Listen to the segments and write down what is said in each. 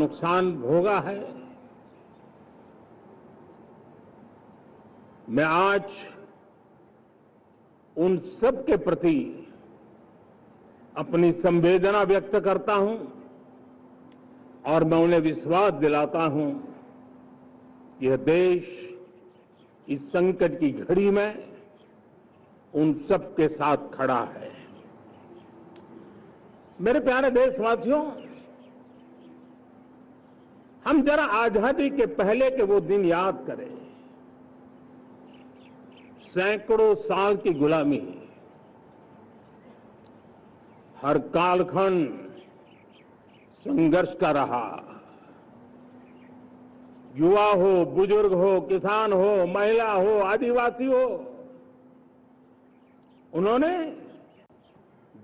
नुकसान भोगा है। मैं आज उन सब के प्रति अपनी संवेदना व्यक्त करता हूं और मैं उन्हें विश्वास दिलाता हूं कि यह देश इस संकट की घड़ी में उन सब के साथ खड़ा है। मेरे प्यारे देशवासियों, हम जरा आजादी के पहले के वो दिन याद करें। सैकड़ों साल की गुलामी, हर कालखंड संघर्ष का रहा। युवा हो, बुजुर्ग हो, किसान हो, महिला हो, आदिवासी हो, उन्होंने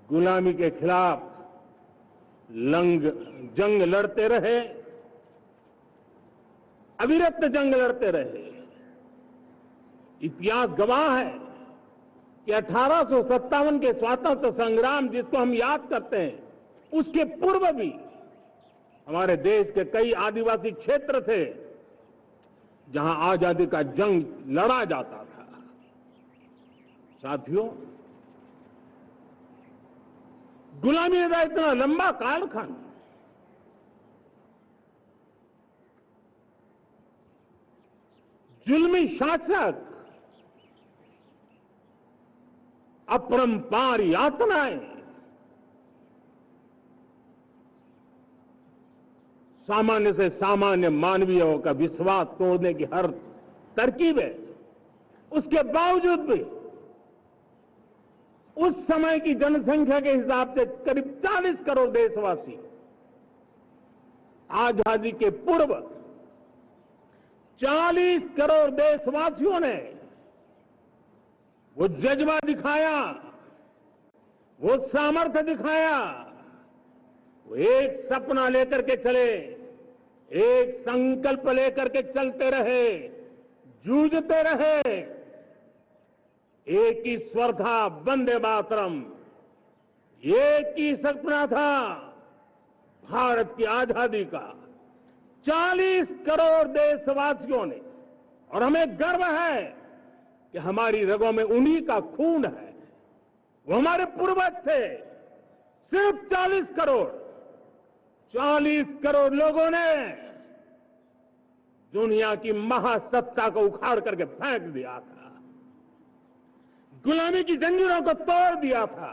गुलामी के खिलाफ जंग लड़ते रहे, अविरत जंग लड़ते रहे। इतिहास गवाह है कि 1857 के स्वातंत्र संग्राम जिसको हम याद करते हैं, उसके पूर्व भी हमारे देश के कई आदिवासी क्षेत्र थे जहां आजादी का जंग लड़ा जाता था। साथियों, गुलामी का इतना लंबा कालखंड, जुल्मी शासक, अपरंपार यातनाएं, सामान्य से सामान्य मानवीयों का विश्वास तोड़ने की हर तरकीबें, उसके बावजूद भी उस समय की जनसंख्या के हिसाब से करीब 40 करोड़ देशवासी आजादी के पूर्व 40 करोड़ देशवासियों ने वो जज्बा दिखाया, वो सामर्थ्य दिखाया, वो एक सपना लेकर के चले, एक संकल्प लेकर के चलते रहे, जूझते रहे। एक ही स्वर था, वंदे मातरम। एक ही सपना था, भारत की आजादी का। 40 करोड़ देशवासियों ने, और हमें गर्व है कि हमारी रगों में उन्हीं का खून है। वो हमारे पूर्वज थे। सिर्फ 40 करोड़ लोगों ने दुनिया की महासत्ता को उखाड़ करके फेंक दिया था, गुलामी की जंजीरों को तोड़ दिया था।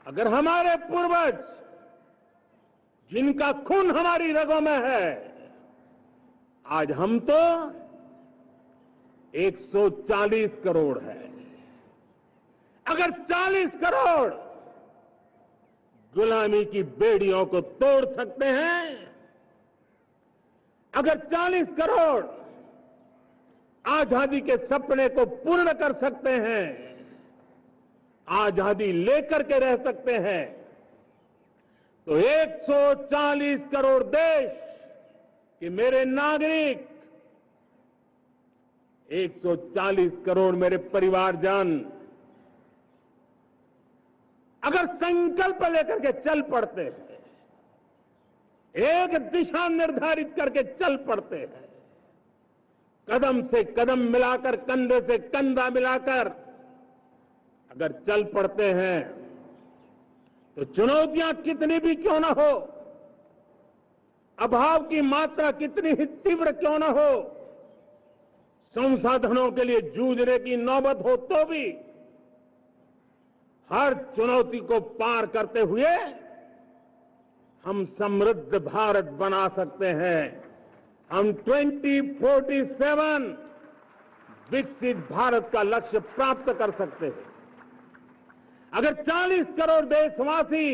अगर हमारे पूर्वज, जिनका खून हमारी रगों में है, आज हम तो 140 करोड़ है। अगर 40 करोड़ गुलामी की बेड़ियों को तोड़ सकते हैं, अगर 40 करोड़ आजादी के सपने को पूर्ण कर सकते हैं, आजादी लेकर के रह सकते हैं, तो 140 करोड़ देश के मेरे नागरिक, 140 करोड़ मेरे परिवारजन अगर संकल्प लेकर के चल पड़ते हैं, एक दिशा निर्धारित करके चल पड़ते हैं, कदम से कदम मिलाकर, कंधे से कंधा मिलाकर अगर चल पड़ते हैं, तो चुनौतियां कितनी भी क्यों ना हो, अभाव की मात्रा कितनी ही तीव्र क्यों ना हो, संसाधनों के लिए जूझने की नौबत हो तो भी हर चुनौती को पार करते हुए हम समृद्ध भारत बना सकते हैं। हम 2047 विकसित भारत का लक्ष्य प्राप्त कर सकते हैं। अगर 40 करोड़ देशवासी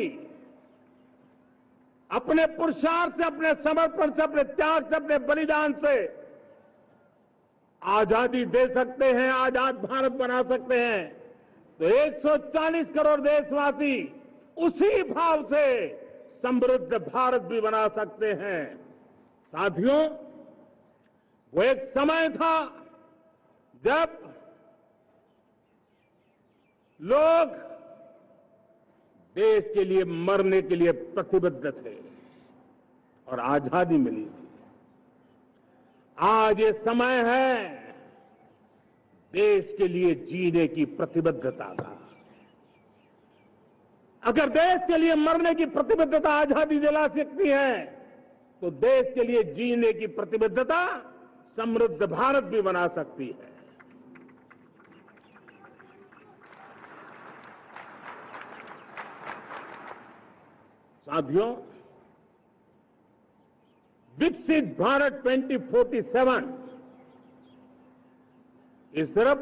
अपने पुरुषार्थ से, अपने समर्पण से, अपने त्याग से, अपने बलिदान से आजादी दे सकते हैं, आजाद भारत बना सकते हैं, तो 140 करोड़ देशवासी उसी भाव से समृद्ध भारत भी बना सकते हैं। साथियों, वो एक समय था जब लोग देश के लिए मरने के लिए प्रतिबद्ध थे और आजादी मिली थी। आज ये समय है देश के लिए जीने की प्रतिबद्धता का। अगर देश के लिए मरने की प्रतिबद्धता आजादी दिला सकती है, तो देश के लिए जीने की प्रतिबद्धता समृद्ध भारत भी बना सकती है। साथियों, विकसित भारत 2047 ये सिर्फ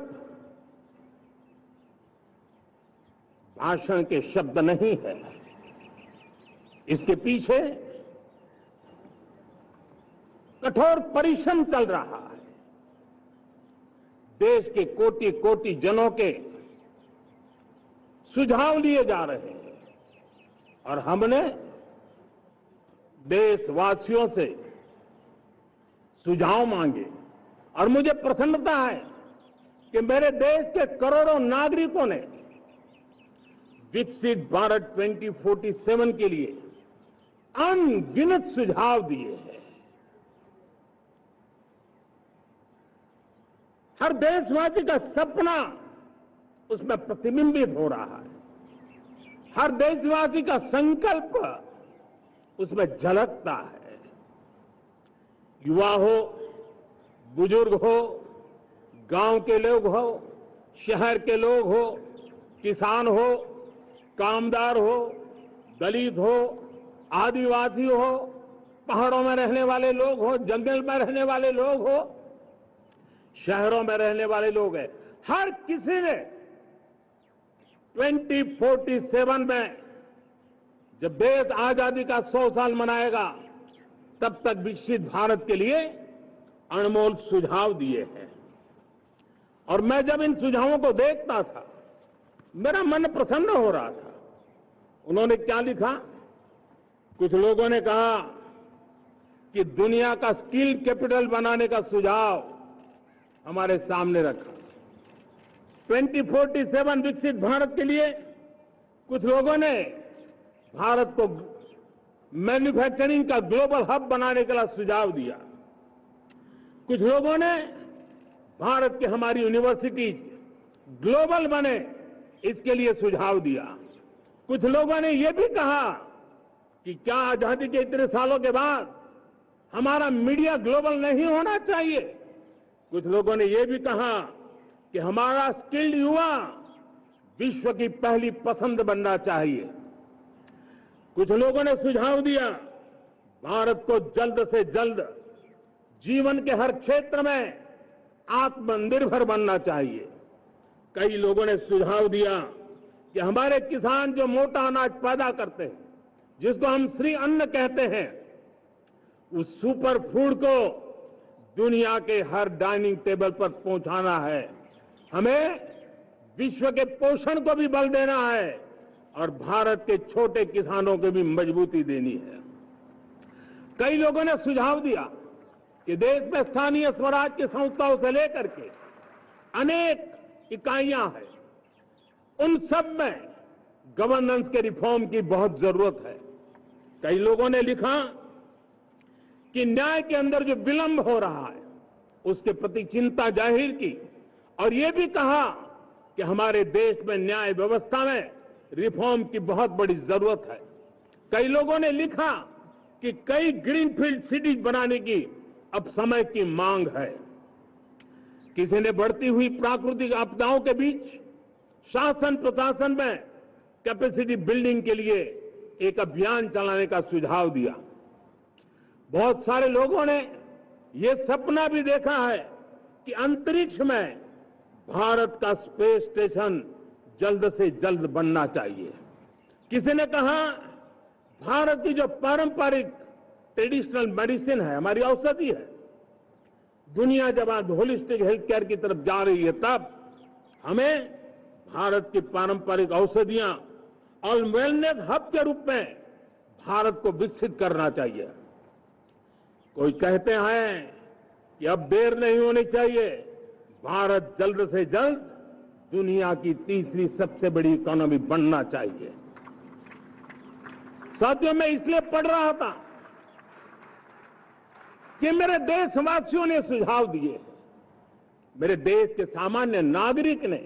भाषण के शब्द नहीं है। इसके पीछे कठोर परिश्रम चल रहा है। देश के कोटि कोटि जनों के सुझाव लिए जा रहे हैं और हमने देशवासियों से सुझाव मांगे। और मुझे प्रसन्नता है कि मेरे देश के करोड़ों नागरिकों ने विकसित भारत 2047 के लिए अनगिनत सुझाव दिए हैं। हर देशवासी का सपना उसमें प्रतिबिंबित हो रहा है। हर देशवासी का संकल्प उसमें झलकता है। युवा हो, बुजुर्ग हो, गांव के लोग हो, शहर के लोग हो, किसान हो, कामदार हो, दलित हो, आदिवासी हो, पहाड़ों में रहने वाले लोग हो, जंगल में रहने वाले लोग हो, शहरों में रहने वाले लोग हैं। हर किसी ने 2047 में जब देश आजादी का 100 साल मनाएगा, तब तक विकसित भारत के लिए अनमोल सुझाव दिए हैं। और मैं जब इन सुझावों को देखता था, मेरा मन प्रसन्न हो रहा था। उन्होंने क्या लिखा? कुछ लोगों ने कहा कि दुनिया का स्किल कैपिटल बनाने का सुझाव हमारे सामने रखा। 2047 विकसित भारत के लिए कुछ लोगों ने भारत को मैन्युफैक्चरिंग का ग्लोबल हब बनाने का सुझाव दिया। कुछ लोगों ने भारत की हमारी यूनिवर्सिटीज ग्लोबल बने, इसके लिए सुझाव दिया। कुछ लोगों ने यह भी कहा कि क्या आजादी के इतने सालों के बाद हमारा मीडिया ग्लोबल नहीं होना चाहिए। कुछ लोगों ने यह भी कहा कि हमारा स्किल्ड युवा विश्व की पहली पसंद बनना चाहिए। कुछ लोगों ने सुझाव दिया भारत को जल्द से जल्द जीवन के हर क्षेत्र में आत्मनिर्भर बनना चाहिए। कई लोगों ने सुझाव दिया कि हमारे किसान जो मोटा अनाज पैदा करते हैं, जिसको हम श्री अन्न कहते हैं, उस सुपर फूड को दुनिया के हर डाइनिंग टेबल पर पहुंचाना है। हमें विश्व के पोषण को भी बल देना है और भारत के छोटे किसानों को भी मजबूती देनी है। कई लोगों ने सुझाव दिया कि देश में स्थानीय स्वराज की संस्थाओं से लेकर के अनेक इकाइयां हैं, उन सब में गवर्नेंस के रिफॉर्म की बहुत जरूरत है। कई लोगों ने लिखा कि न्याय के अंदर जो विलंब हो रहा है, उसके प्रति चिंता जाहिर की और यह भी कहा कि हमारे देश में न्याय व्यवस्था में रिफॉर्म की बहुत बड़ी जरूरत है। कई लोगों ने लिखा कि कई ग्रीनफील्ड सिटीज बनाने की अब समय की मांग है। किसी ने बढ़ती हुई प्राकृतिक आपदाओं के बीच शासन प्रशासन में कैपेसिटी बिल्डिंग के लिए एक अभियान चलाने का सुझाव दिया। बहुत सारे लोगों ने यह सपना भी देखा है कि अंतरिक्ष में भारत का स्पेस स्टेशन जल्द से जल्द बनना चाहिए। किसी ने कहा भारत की जो पारंपरिक ट्रेडिशनल मेडिसिन है, हमारी औषधि है, दुनिया जब आज होलिस्टिक हेल्थ केयर की तरफ जा रही है, तब हमें भारत की पारंपरिक औषधियां और वेलनेस हब के रूप में भारत को विकसित करना चाहिए। कोई कहते हैं कि अब देर नहीं होनी चाहिए, भारत जल्द से जल्द दुनिया की तीसरी सबसे बड़ी इकोनॉमी बनना चाहिए। साथियों, मैं इसलिए पढ़ रहा था कि मेरे देशवासियों ने सुझाव दिए, मेरे देश के सामान्य नागरिक ने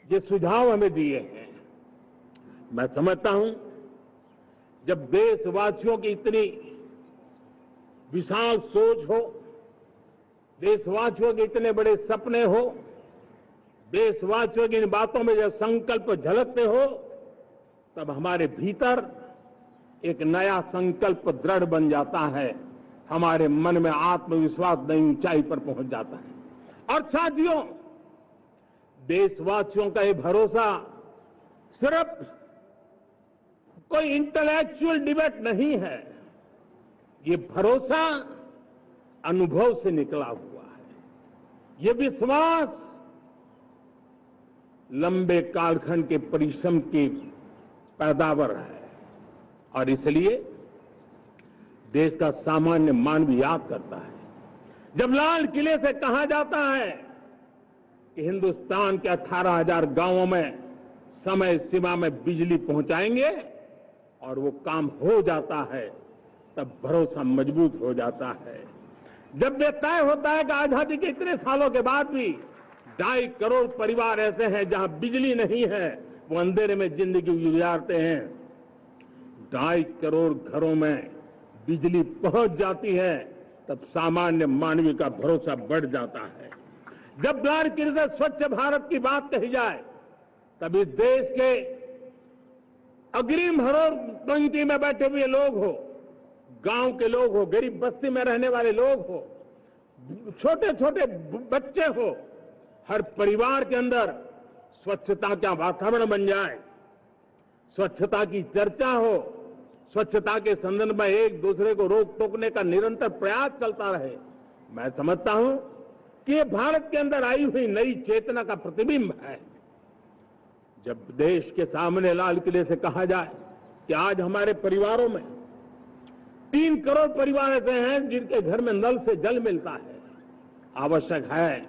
ये सुझाव हमें दिए हैं। मैं समझता हूं, जब देशवासियों की इतनी विशाल सोच हो, देशवासियों के इतने बड़े सपने हो, देशवासियों की इन बातों में जब संकल्प झलकते हो, तब हमारे भीतर एक नया संकल्प दृढ़ बन जाता है, हमारे मन में आत्मविश्वास नई ऊंचाई पर पहुंच जाता है। और साथियों, देशवासियों का ये भरोसा सिर्फ कोई इंटेलेक्चुअल डिबेट नहीं है, ये भरोसा अनुभव से निकला हुआ है। ये विश्वास लंबे कालखंड के परिश्रम की पैदावार है। और इसलिए देश का सामान्य मानव याद करता है, जब लाल किले से कहा जाता है कि हिंदुस्तान के 18,000 गांवों में समय सीमा में बिजली पहुंचाएंगे और वो काम हो जाता है, तब भरोसा मजबूत हो जाता है। जब ये तय होता है कि आजादी के इतने सालों के बाद भी 2.5 करोड़ परिवार ऐसे हैं जहां बिजली नहीं है, वो अंधेरे में जिंदगी गुजारते हैं, 2.5 करोड़ घरों में बिजली पहुंच जाती है, तब सामान्य मानवीय का भरोसा बढ़ जाता है। जब लाल किले से स्वच्छ भारत की बात कही जाए, तब इस देश के अग्रिम हरोड़ पंक्ति में बैठे हुए लोग हो, गांव के लोग हो, गरीब बस्ती में रहने वाले लोग हो, छोटे छोटे बच्चे हो, हर परिवार के अंदर स्वच्छता का वातावरण बन जाए, स्वच्छता की चर्चा हो, स्वच्छता के संदर्भ में एक दूसरे को रोक टोकने का निरंतर प्रयास चलता रहे। मैं समझता हूं कि ये भारत के अंदर आई हुई नई चेतना का प्रतिबिंब है। जब देश के सामने लाल किले से कहा जाए कि आज हमारे परिवारों में 3 करोड़ परिवार ऐसे हैं जिनके घर में नल से जल मिलता है, आवश्यक है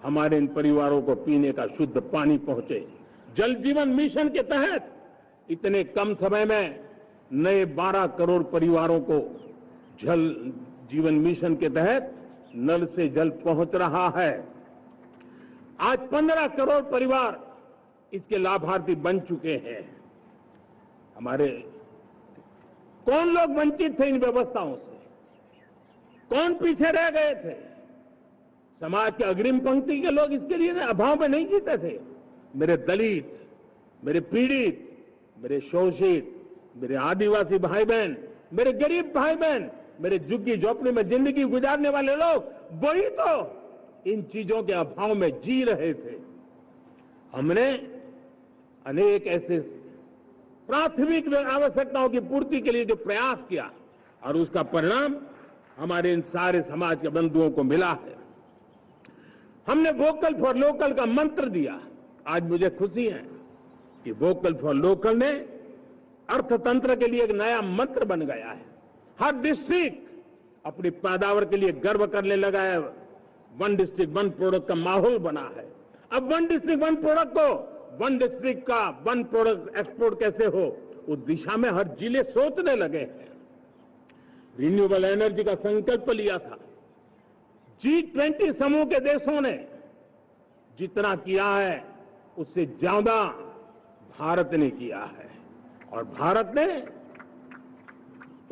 हमारे इन परिवारों को पीने का शुद्ध पानी पहुंचे। जल जीवन मिशन के तहत इतने कम समय में नए 12 करोड़ परिवारों को जल जीवन मिशन के तहत नल से जल पहुंच रहा है। आज 15 करोड़ परिवार इसके लाभार्थी बन चुके हैं। हमारे कौन लोग वंचित थे इन व्यवस्थाओं से, कौन पीछे रह गए थे? समाज के अग्रिम पंक्ति के लोग इसके लिए अभाव में नहीं जीते थे। मेरे दलित, मेरे पीड़ित, मेरे शोषित, मेरे आदिवासी भाई बहन, मेरे गरीब भाई बहन, मेरे झुग्गी झोपड़ी में जिंदगी गुजारने वाले लोग, वही तो इन चीजों के अभाव में जी रहे थे। हमने अनेक ऐसे प्राथमिक आवश्यकताओं की पूर्ति के लिए जो प्रयास किया, और उसका परिणाम हमारे इन सारे समाज के बंधुओं को मिला है। हमने वोकल फॉर लोकल का मंत्र दिया। आज मुझे खुशी है कि वोकल फॉर लोकल ने अर्थतंत्र के लिए एक नया मंत्र बन गया है। हर डिस्ट्रिक्ट अपनी पैदावार के लिए गर्व करने लगा है। 1 डिस्ट्रिक्ट 1 प्रोडक्ट का माहौल बना है। अब 1 डिस्ट्रिक्ट 1 प्रोडक्ट को 1 डिस्ट्रिक्ट का 1 प्रोडक्ट एक्सपोर्ट कैसे हो, उस दिशा में हर जिले सोचने लगे हैं। रिन्यूएबल एनर्जी का संकल्प लिया था। G20 समूह के देशों ने जितना किया है उससे ज्यादा भारत ने किया है, और भारत ने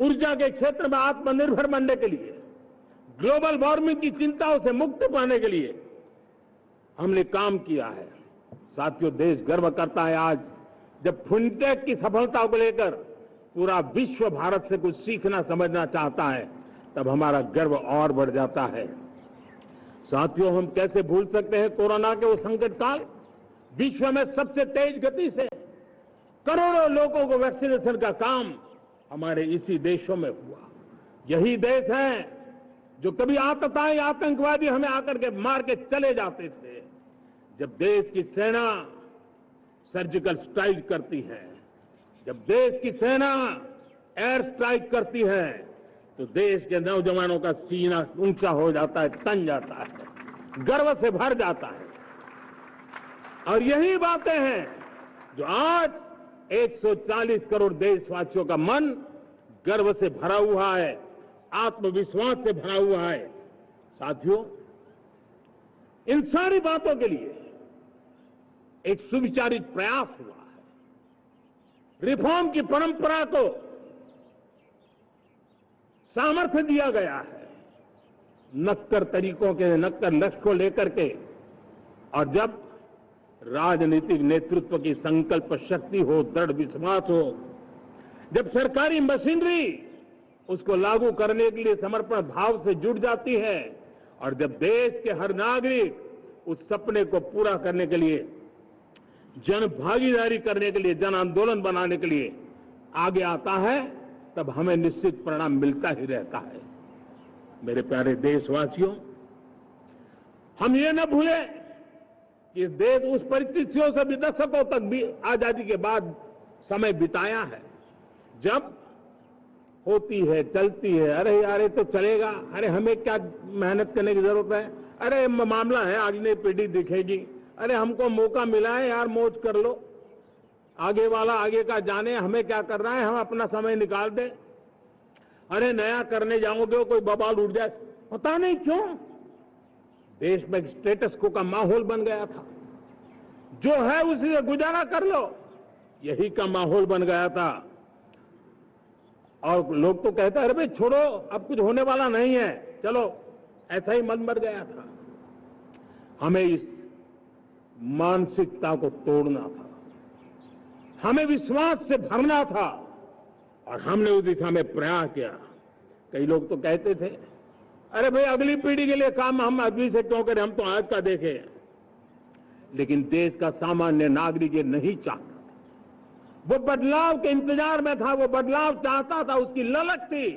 ऊर्जा के क्षेत्र में आत्मनिर्भर बनने के लिए, ग्लोबल वार्मिंग की चिंताओं से मुक्ति पाने के लिए हमने काम किया है। साथियों, देश गर्व करता है आज जब फिनटेक की सफलता को लेकर पूरा विश्व भारत से कुछ सीखना समझना चाहता है, तब हमारा गर्व और बढ़ जाता है। साथियों, हम कैसे भूल सकते हैं कोरोना के वो संकट काल। विश्व में सबसे तेज गति से करोड़ों लोगों को वैक्सीनेशन का काम हमारे इसी देशों में हुआ। यही देश है जो कभी आतताई आतंकवादी हमें आकर के मार के चले जाते थे। जब देश की सेना सर्जिकल स्ट्राइक करती है, जब देश की सेना एयर स्ट्राइक करती है, तो देश के नौजवानों का सीना ऊंचा हो जाता है, तन जाता है, गर्व से भर जाता है। और यही बातें हैं जो आज 140 करोड़ देशवासियों का मन गर्व से भरा हुआ है, आत्मविश्वास से भरा हुआ है। साथियों, इन सारी बातों के लिए एक सुविचारित प्रयास हुआ है। रिफॉर्म की परंपरा को सामर्थ्य दिया गया है, नक्कर तरीकों के, नक्कर लक्ष्य को लेकर के। और जब राजनीतिक नेतृत्व की संकल्प शक्ति हो, दृढ़ विश्वास हो, जब सरकारी मशीनरी उसको लागू करने के लिए समर्पण भाव से जुट जाती है, और जब देश के हर नागरिक उस सपने को पूरा करने के लिए, जन भागीदारी करने के लिए, जन आंदोलन बनाने के लिए आगे आता है, तब हमें निश्चित परिणाम मिलता ही रहता है। मेरे प्यारे देशवासियों, हम ये न भूलें कि देश उस परिस्थितियों से भी दशकों तक भी आजादी के बाद समय बिताया है, जब होती है, चलती है, अरे यार ये तो चलेगा, अरे हमें क्या मेहनत करने की जरूरत है, अरे मामला है अगली पीढ़ी दिखेगी, अरे हमको मौका मिला है यार, मौज कर लो, आगे वाला आगे का जाने, हमें क्या कर रहा है, हम अपना समय निकाल दें, अरे नया करने जाओगे कोई बवाल उठ जाए। पता नहीं क्यों देश में स्टेटस को का माहौल बन गया था, जो है उसी से गुजारा कर लो, यही का माहौल बन गया था। और लोग तो कहते हैं अरे भाई छोड़ो, अब कुछ होने वाला नहीं है, चलो, ऐसा ही मन बन गया था। हमें इस मानसिकता को तोड़ना था, हमें विश्वास से भरना था, और हमने उस दिशा में प्रयास किया। कई लोग तो कहते थे अरे भाई अगली पीढ़ी के लिए काम हम अभी से क्यों करें, हम तो आज का देखें। लेकिन देश का सामान्य नागरिक ये नहीं चाहता, वो बदलाव के इंतजार में था, वो बदलाव चाहता था, उसकी ललक थी,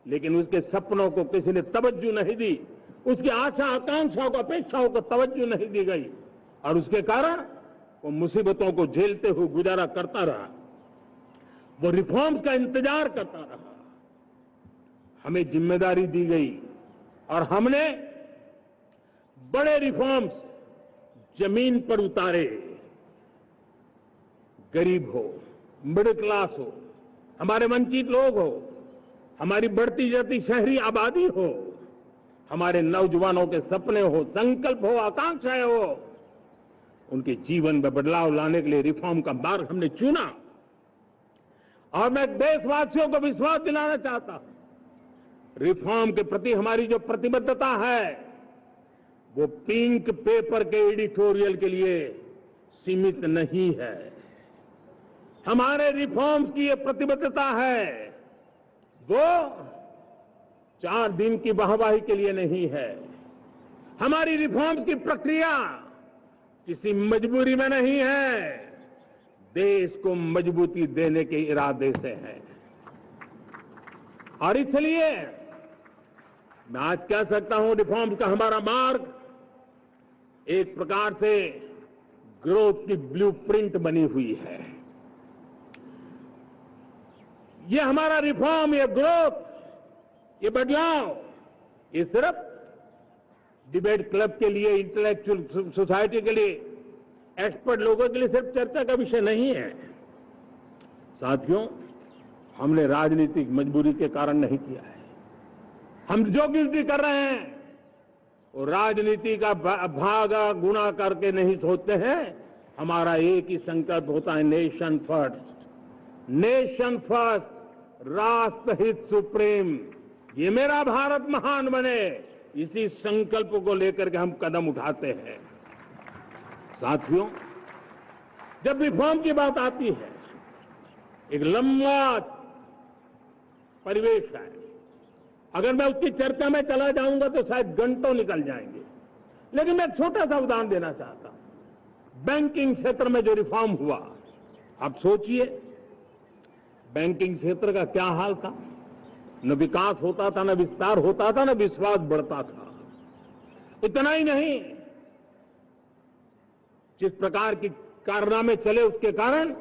लेकिन उसके सपनों को किसी ने तवज्जो नहीं दी, उसकी आशा आकांक्षाओं को, अपेक्षाओं को तवज्जो नहीं दी गई, और उसके कारण वो मुसीबतों को झेलते हुए गुजारा करता रहा, वो रिफॉर्म्स का इंतजार करता रहा। हमें जिम्मेदारी दी गई और हमने बड़े रिफॉर्म्स जमीन पर उतारे। गरीब हो, मिडिल क्लास हो, हमारे वंचित लोग हो, हमारी बढ़ती जाती शहरी आबादी हो, हमारे नौजवानों के सपने हो, संकल्प हो, आकांक्षाएं हो, उनके जीवन में बदलाव लाने के लिए रिफॉर्म का मार्ग हमने चुना। और मैं देशवासियों को विश्वास दिलाना चाहता हूं, रिफॉर्म के प्रति हमारी जो प्रतिबद्धता है वो पिंक पेपर के एडिटोरियल के लिए सीमित नहीं है। हमारे रिफॉर्म्स की ये प्रतिबद्धता है, वो 4 दिन की वाहवाही के लिए नहीं है। हमारी रिफॉर्म्स की प्रक्रिया किसी मजबूरी में नहीं है, देश को मजबूती देने के इरादे से है। और इसलिए मैं आज कह सकता हूं, रिफॉर्म का हमारा मार्ग एक प्रकार से ग्रोथ की ब्लूप्रिंट बनी हुई है। ये हमारा रिफॉर्म, ये ग्रोथ, ये बदलाव, ये सिर्फ डिबेट क्लब के लिए, इंटेलेक्चुअल सोसाइटी के लिए, एक्सपर्ट लोगों के लिए सिर्फ चर्चा का विषय नहीं है। साथियों, हमने राजनीतिक मजबूरी के कारण नहीं किया है। हम जो कुछ भी कर रहे हैं वो राजनीति का भागा गुणा करके नहीं सोचते हैं। हमारा एक ही संकल्प होता है, नेशन फर्स्ट, नेशन फर्स्ट, राष्ट्रहित सुप्रीम, ये मेरा भारत महान बने, इसी संकल्प को लेकर के हम कदम उठाते हैं। साथियों, जब रिफॉर्म की बात आती है, एक लंबा परिवेश है। अगर मैं उसकी चर्चा में चला जाऊंगा तो शायद घंटों निकल जाएंगे, लेकिन मैं छोटा सा उदाहरण देना चाहता हूं। बैंकिंग क्षेत्र में जो रिफॉर्म हुआ, आप सोचिए बैंकिंग क्षेत्र का क्या हाल था। न विकास होता था, न विस्तार होता था, न विश्वास बढ़ता था। इतना ही नहीं, जिस प्रकार की कारनामे चले उसके कारण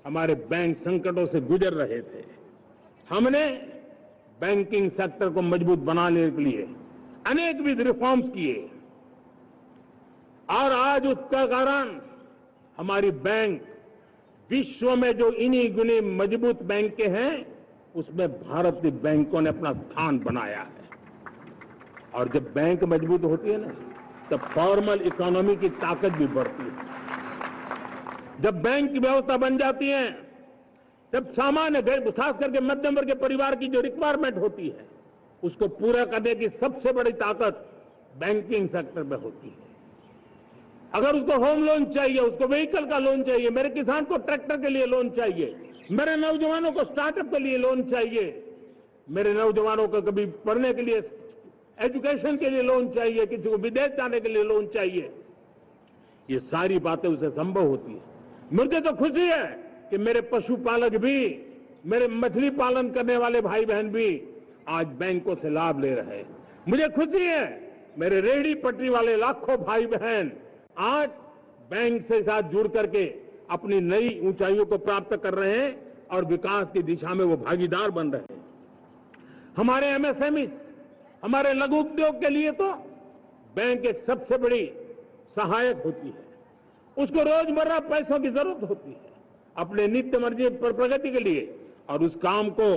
हमारे बैंक संकटों से गुजर रहे थे। हमने बैंकिंग सेक्टर को मजबूत बनाने के लिए अनेकविध रिफॉर्म्स किए, और आज उसका कारण हमारी बैंक विश्व में जो इन्हीं गुनी मजबूत बैंक हैं, उसमें भारतीय बैंकों ने अपना स्थान बनाया है। और जब बैंक मजबूत होती है ना, तब फॉर्मल इकोनॉमी की ताकत भी बढ़ती है। जब बैंक की व्यवस्था बन जाती है, तब सामान्य खास करके मध्यम वर्ग के परिवार की जो रिक्वायरमेंट होती है, उसको पूरा करने की सबसे बड़ी ताकत बैंकिंग सेक्टर में होती है। अगर उसको होम लोन चाहिए, उसको व्हीकल का लोन चाहिए, मेरे किसान को ट्रैक्टर के लिए लोन चाहिए, मेरे नौजवानों को स्टार्टअप के लिए लोन चाहिए, मेरे नौजवानों को कभी पढ़ने के लिए, एजुकेशन के लिए लोन चाहिए, किसी को विदेश जाने के लिए लोन चाहिए, ये सारी बातें उसे संभव होती है। मुझे तो खुशी है कि मेरे पशुपालक भी, मेरे मछली पालन करने वाले भाई बहन भी आज बैंकों से लाभ ले रहे हैं। मुझे खुशी है मेरे रेहड़ी पटरी वाले लाखों भाई बहन आज बैंक से साथ जुड़ करके अपनी नई ऊंचाइयों को प्राप्त कर रहे हैं और विकास की दिशा में वो भागीदार बन रहे हैं। हमारे एमएसएमई, हमारे लघु उद्योग के लिए तो बैंक एक सबसे बड़ी सहायक होती है। उसको रोजमर्रा पैसों की जरूरत होती है अपने नित्य मर्जी पर प्रगति के लिए, और उस काम को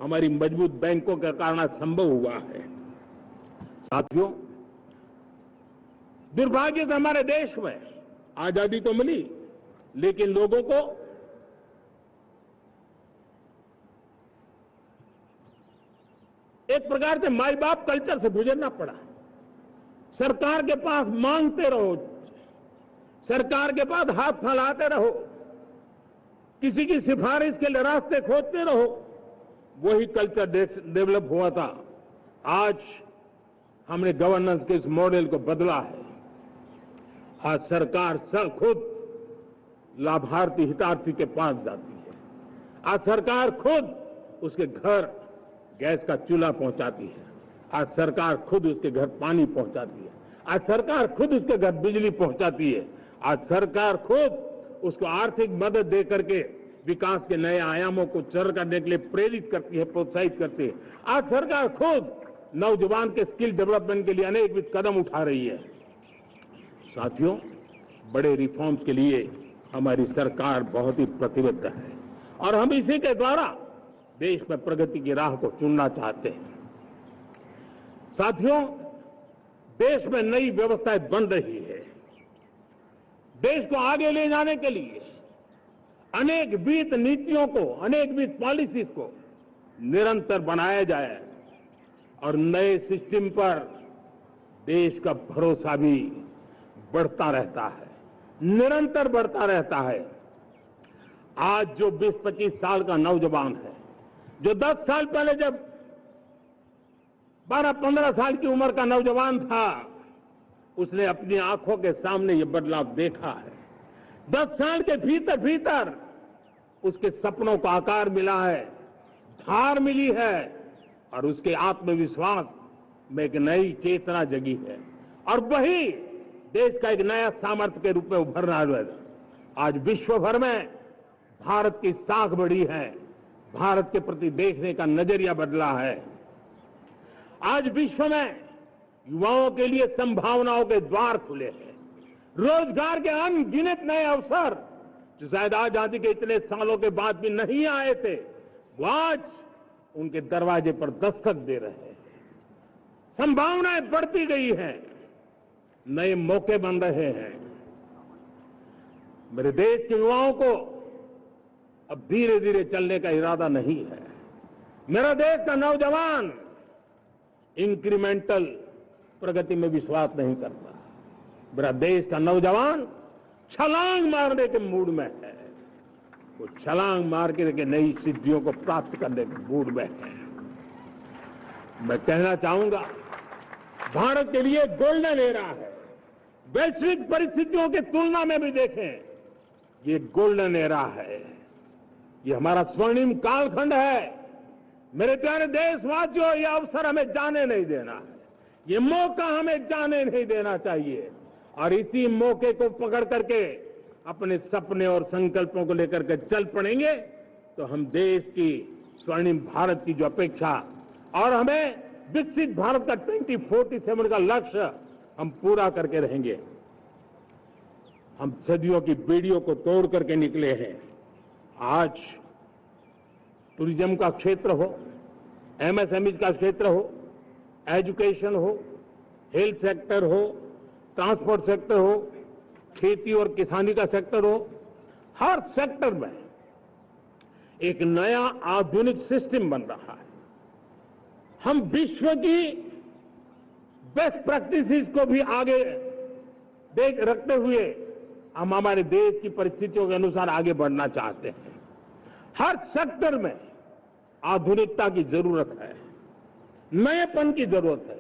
हमारी मजबूत बैंकों के कारण संभव हुआ है। साथियों, दुर्भाग्य से हमारे देश में आजादी तो मिली, लेकिन लोगों को एक प्रकार से माई बाप कल्चर से गुजरना पड़ा। सरकार के पास मांगते रहो, सरकार के पास हाथ फैलाते रहो, किसी की सिफारिश के लिए रास्ते खोजते रहो, वही कल्चर डेवलप हुआ था। आज हमने गवर्नेंस के इस मॉडल को बदला है। आज सरकार खुद लाभार्थी हितार्थी के पास जाती है। आज सरकार खुद उसके घर गैस का चूल्हा पहुंचाती है। आज सरकार खुद उसके घर पानी पहुंचाती है। आज सरकार खुद उसके घर बिजली पहुंचाती है। आज सरकार खुद उसको आर्थिक मदद दे करके विकास के नए आयामों को चर करने के लिए प्रेरित करती है, प्रोत्साहित करती है। आज सरकार खुद नौजवान के स्किल डेवलपमेंट के लिए अनेकविध कदम उठा रही है। साथियों, बड़े रिफॉर्म्स के लिए हमारी सरकार बहुत ही प्रतिबद्ध है और हम इसी के द्वारा देश में प्रगति की राह को चुनना चाहते हैं। साथियों, देश में नई व्यवस्थाएं बन रही है। देश को आगे ले जाने के लिए अनेक वित्त नीतियों को, अनेक वित्त पॉलिसीज को निरंतर बनाया जाए और नए सिस्टम पर देश का भरोसा भी बढ़ता रहता है, निरंतर बढ़ता रहता है। आज जो 20-25 साल का नौजवान है, जो 10 साल पहले जब 12-15 साल की उम्र का नौजवान था, उसने अपनी आंखों के सामने ये बदलाव देखा है। 10 साल के भीतर भीतर उसके सपनों को आकार मिला है, धार मिली है और उसके आत्मविश्वास में एक नई चेतना जगी है और वही देश का एक नया सामर्थ्य के रूप में उभरना है। आज विश्व भर में भारत की साख बढ़ी है, भारत के प्रति देखने का नजरिया बदला है। आज विश्व में युवाओं के लिए संभावनाओं के द्वार खुले हैं, रोजगार के अनगिनत नए अवसर जो शायद आजादी के इतने सालों के बाद भी नहीं आए थे, वो आज उनके दरवाजे पर दस्तक दे रहे हैं। संभावनाएं बढ़ती गई हैं, नए मौके बन रहे हैं। मेरे देश के युवाओं को अब धीरे धीरे चलने का इरादा नहीं है। मेरा देश का नौजवान इंक्रीमेंटल प्रगति में विश्वास नहीं करता। मेरा देश का नौजवान छलांग मारने के मूड में है। वो छलांग मार के नई सिद्धियों को प्राप्त करने के मूड में है। मैं कहना चाहूंगा, भारत के लिए गोल्डन एरा है। वैश्विक परिस्थितियों की तुलना में भी देखें, ये गोल्डन एरा है, ये हमारा स्वर्णिम कालखंड है। मेरे प्यारे देशवासियों, ये अवसर हमें जाने नहीं देना है, ये मौका हमें जाने नहीं देना चाहिए और इसी मौके को पकड़ करके अपने सपने और संकल्पों को लेकर के चल पड़ेंगे तो हम देश की स्वर्णिम भारत की जो अपेक्षा और हमें विकसित भारत का 2047 का लक्ष्य हम पूरा करके रहेंगे। हम सदियों की बेड़ियों को तोड़ करके निकले हैं आज टूरिज्म का क्षेत्र हो, एमएसएमई का क्षेत्र हो, एजुकेशन हो, हेल्थ सेक्टर हो, ट्रांसपोर्ट सेक्टर हो, खेती और किसानी का सेक्टर हो, हर सेक्टर में एक नया आधुनिक सिस्टम बन रहा है। हम विश्व की बेस्ट प्रैक्टिसेस को भी आगे देख रखते हुए हम हमारे देश की परिस्थितियों के अनुसार आगे बढ़ना चाहते हैं। हर सेक्टर में आधुनिकता की जरूरत है, नएपन की जरूरत है,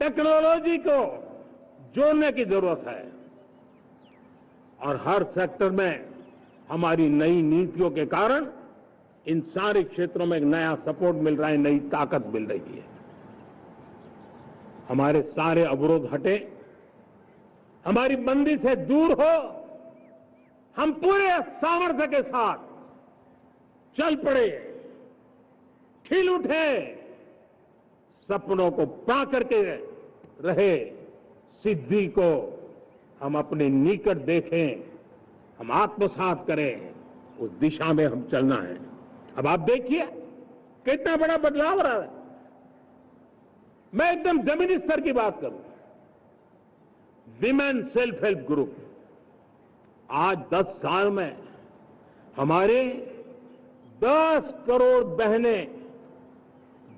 टेक्नोलॉजी को जोड़ने की जरूरत है और हर सेक्टर में हमारी नई नीतियों के कारण इन सारे क्षेत्रों में एक नया सपोर्ट मिल रहा है, नई ताकत मिल रही है। हमारे सारे अवरोध हटे, हमारी बंदी से दूर हो, हम पूरे सामर्थ्य के साथ चल पड़े, खिल उठे, सपनों को पा करके रहे, सिद्धि को हम अपने निकट देखें, हम आत्मसात करें, उस दिशा में हम चलना है। अब आप देखिए कितना बड़ा बदलाव रहा है। मैं एकदम जमीनी स्तर की बात करूं, विमेन सेल्फ हेल्प ग्रुप आज 10 साल में हमारे 10 करोड़ बहनें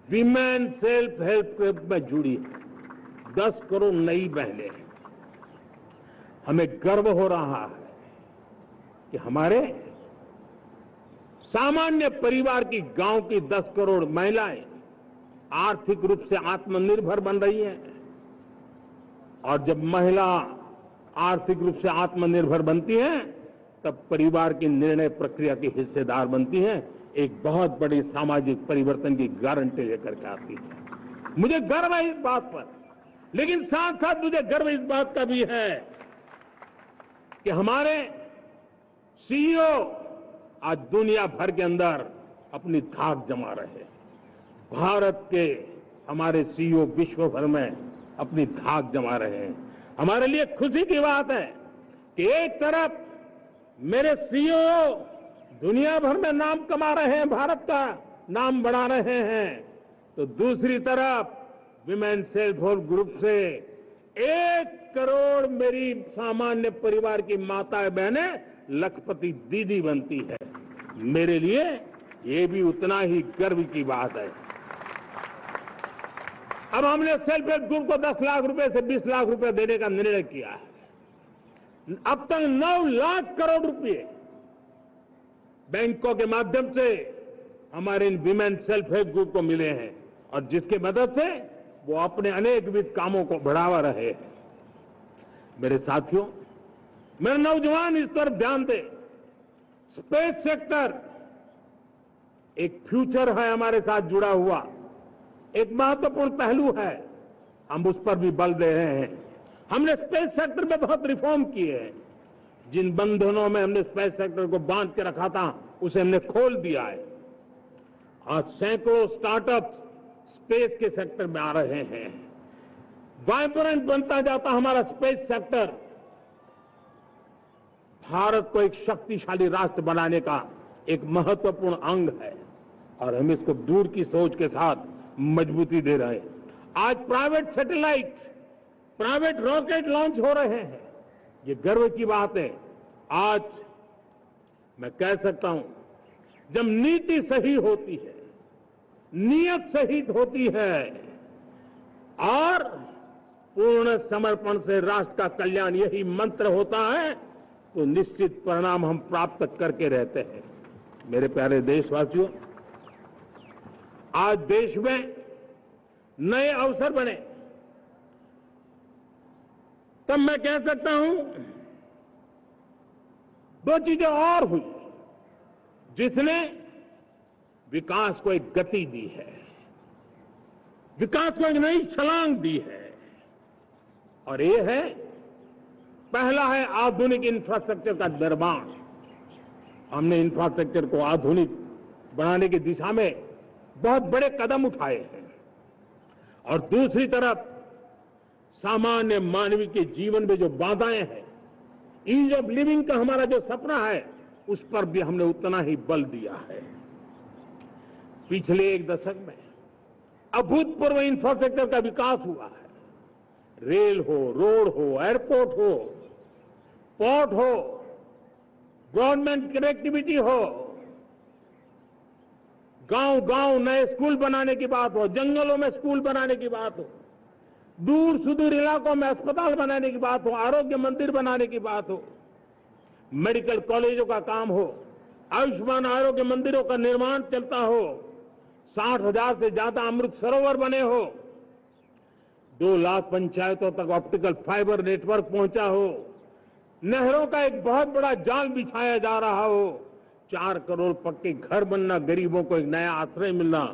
विमेन सेल्फ हेल्प ग्रुप में जुड़ी है। 10 करोड़ नई बहनें। हमें गर्व हो रहा है कि हमारे सामान्य परिवार की गांव की 10 करोड़ महिलाएं आर्थिक रूप से आत्मनिर्भर बन रही हैं। और जब महिला आर्थिक रूप से आत्मनिर्भर बनती हैं, तब परिवार की निर्णय प्रक्रिया की हिस्सेदार बनती हैं, एक बहुत बड़ी सामाजिक परिवर्तन की गारंटी लेकर के आती है। मुझे गर्व है इस बात पर, लेकिन साथ साथ मुझे गर्व इस बात का भी है कि हमारे सीईओ आज दुनिया भर के अंदर अपनी धाक जमा रहे हैं। भारत के हमारे सीईओ विश्व भर में अपनी धाक जमा रहे हैं। हमारे लिए खुशी की बात है कि एक तरफ मेरे सीईओ दुनिया भर में नाम कमा रहे हैं, भारत का नाम बढ़ा रहे हैं, तो दूसरी तरफ विमेन सेल्फ हेल्प ग्रुप से 1 करोड़ मेरी सामान्य परिवार की माताएं बहनें लखपति दीदी बनती है। मेरे लिए ये भी उतना ही गर्व की बात है। अब हमने सेल्फ हेल्प ग्रुप को 10 लाख रुपए से 20 लाख रुपए देने का निर्णय किया है। अब तक 9 लाख करोड़ रुपए बैंकों के माध्यम से हमारे इन विमेन सेल्फ हेल्प ग्रुप को मिले हैं और जिसकी मदद से वो अपने अनेकविध कामों को बढ़ावा रहे हैं। मेरे साथियों, मेरे नौजवान इस तरफ ध्यान दें। स्पेस सेक्टर एक फ्यूचर है हमारे साथ जुड़ा हुआ, एक महत्वपूर्ण पहलू है, हम उस पर भी बल दे रहे हैं। हमने स्पेस सेक्टर में बहुत रिफॉर्म किए हैं। जिन बंधनों में हमने स्पेस सेक्टर को बांध के रखा था, उसे हमने खोल दिया है। आज सैकड़ों स्टार्टअप्स स्पेस के सेक्टर में आ रहे हैं। वाइब्रेंट बनता जाता हमारा स्पेस सेक्टर भारत को एक शक्तिशाली राष्ट्र बनाने का एक महत्वपूर्ण अंग है और हम इसको दूर की सोच के साथ मजबूती दे रहे हैं। आज private satellite, private rocket launch हो रहे हैं। ये गर्व की बात है। आज मैं कह सकता हूं, जब नीति सही होती है, नियत सही होती है और पूर्ण समर्पण से राष्ट्र का कल्याण यही मंत्र होता है, तो निश्चित परिणाम हम प्राप्त करके रहते हैं। मेरे प्यारे देशवासियों, आज देश में नए अवसर बने, तब मैं कह सकता हूं 2 चीजें और हुई जिसने विकास को एक गति दी है, विकास को एक नई छलांग दी है। और ये है, पहला है आधुनिक इंफ्रास्ट्रक्चर का निर्माण। हमने इंफ्रास्ट्रक्चर को आधुनिक बनाने की दिशा में बहुत बड़े कदम उठाए हैं और दूसरी तरफ सामान्य मानवीय के जीवन में जो बाधाएं हैं, ईज ऑफ लिविंग का हमारा जो सपना है, उस पर भी हमने उतना ही बल दिया है। पिछले एक दशक में अभूतपूर्व इंफ्रास्ट्रक्चर का विकास हुआ है। रेल हो, रोड हो, एयरपोर्ट हो, पोर्ट हो, गवर्नमेंट कनेक्टिविटी हो, गांव-गांव नए स्कूल बनाने की बात हो, जंगलों में स्कूल बनाने की बात हो, दूर सुदूर इलाकों में अस्पताल बनाने की बात हो, आरोग्य मंदिर बनाने की बात हो, मेडिकल कॉलेजों का काम हो, आयुष्मान आरोग्य मंदिरों का निर्माण चलता हो, 60,000 से ज्यादा अमृत सरोवर बने हो, 2 लाख पंचायतों तक ऑप्टिकल फाइबर नेटवर्क पहुंचा हो, नहरों का एक बहुत बड़ा जाल बिछाया जा रहा हो, 4 करोड़ पक्के घर बनना, गरीबों को एक नया आश्रय मिलना,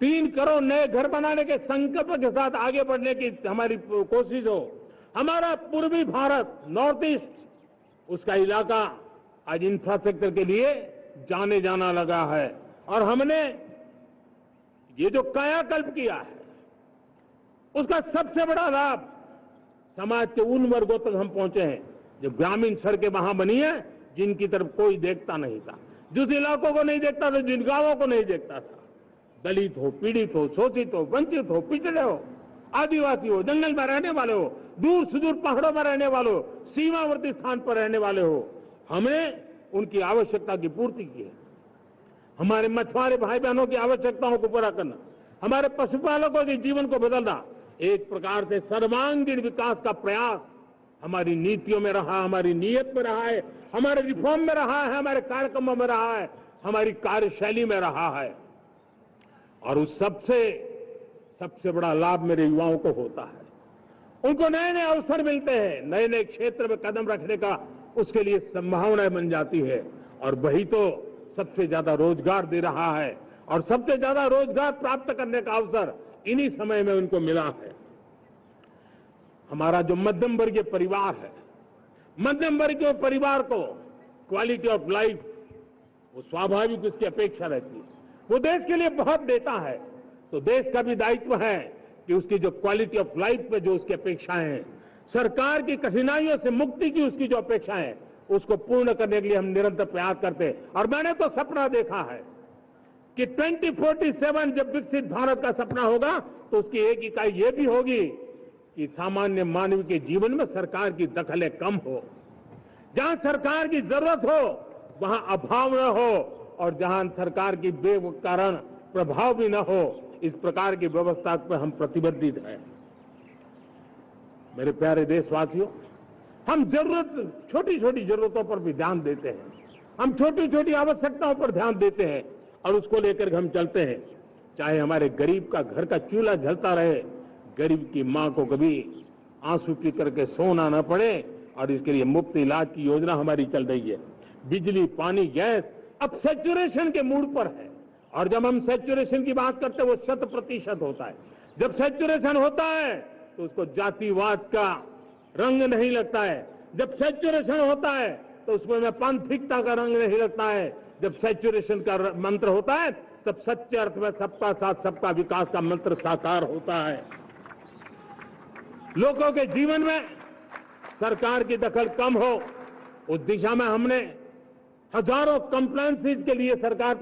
3 करोड़ नए घर बनाने के संकल्प के साथ आगे बढ़ने की हमारी कोशिश हो। हमारा पूर्वी भारत, नॉर्थ ईस्ट, उसका इलाका आज इंफ्रास्ट्रक्चर के लिए जाने जाना लगा है। और हमने ये जो कायाकल्प किया है, उसका सबसे बड़ा लाभ समाज के उन वर्गों तक हम पहुंचे हैं जो ग्रामीण सड़कें वहां बनी है जिनकी तरफ कोई देखता नहीं था, जिस इलाकों को नहीं देखता था, जिन गांवों को नहीं देखता था। दलित हो, पीड़ित हो, शोषित हो, वंचित हो, पिछड़े हो, आदिवासी हो, जंगल में रहने वाले हो, दूर सुदूर पहाड़ों में रहने वाले हो, सीमावर्ती स्थान पर रहने वाले हो, हमने उनकी आवश्यकता की पूर्ति की है। हमारे मछुआरे भाई बहनों की आवश्यकताओं को पूरा करना, हमारे पशुपालकों के जीवन को बदलना, एक प्रकार से सर्वांगीण विकास का प्रयास हमारी नीतियों में रहा, हमारी नीयत में रहा है, हमारे रिफॉर्म में रहा है, हमारे कार्यक्रमों में रहा है, हमारी कार्यशैली में रहा है। और उस सबसे बड़ा लाभ मेरे युवाओं को होता है। उनको नए नए अवसर मिलते हैं, नए नए क्षेत्र में कदम रखने का उसके लिए संभावनाएं बन जाती है, और वही तो सबसे ज्यादा रोजगार दे रहा है। और सबसे ज्यादा रोजगार प्राप्त करने का अवसर इन्हीं समय में उनको मिला है। हमारा जो मध्यम वर्गीय परिवार है, मध्यम वर्गीय परिवार को क्वालिटी ऑफ लाइफ, वो स्वाभाविक उसकी अपेक्षा रहती है। वो देश के लिए बहुत देता है, तो देश का भी दायित्व है कि उसकी जो क्वालिटी ऑफ लाइफ पे जो उसकी अपेक्षाएं हैं, सरकार की कठिनाइयों से मुक्ति की उसकी जो अपेक्षाएं हैं, उसको पूर्ण करने के लिए हम निरंतर प्रयास करते हैं। और मैंने तो सपना देखा है कि 2047 जब विकसित भारत का सपना होगा, तो उसकी एक इकाई ये भी होगी कि सामान्य मानव के जीवन में सरकार की दखलें कम हो, जहां सरकार की जरूरत हो वहां अभाव न हो, और जहां सरकार की बेकारण प्रभाव भी न हो, इस प्रकार की व्यवस्था पर हम प्रतिबद्ध हैं। मेरे प्यारे देशवासियों, हम छोटी छोटी जरूरतों पर भी ध्यान देते हैं, हम छोटी छोटी आवश्यकताओं पर ध्यान देते हैं और उसको लेकर हम चलते हैं। चाहे हमारे गरीब का घर का चूल्हा जलता रहे, गरीब की मां को कभी आंसू पी करके सोना न पड़े, और इसके लिए मुफ्त इलाज की योजना हमारी चल रही है। बिजली, पानी, गैस अब सैचुरेशन के मूड पर है, और जब हम सैचुरेशन की बात करते हैं वो 100% होता है। जब सैचुरेशन होता है तो उसको जातिवाद का रंग नहीं लगता है। जब सैचुरेशन होता है तो उसमें पांथिकता का रंग नहीं लगता है। जब सैचुरेशन का मंत्र होता है तब सच्चे अर्थ में सबका साथ सबका विकास का मंत्र साकार होता है। लोगों के जीवन में सरकार की दखल कम हो, उस दिशा में हमने हजारों कंप्लायंसेस के लिए सरकार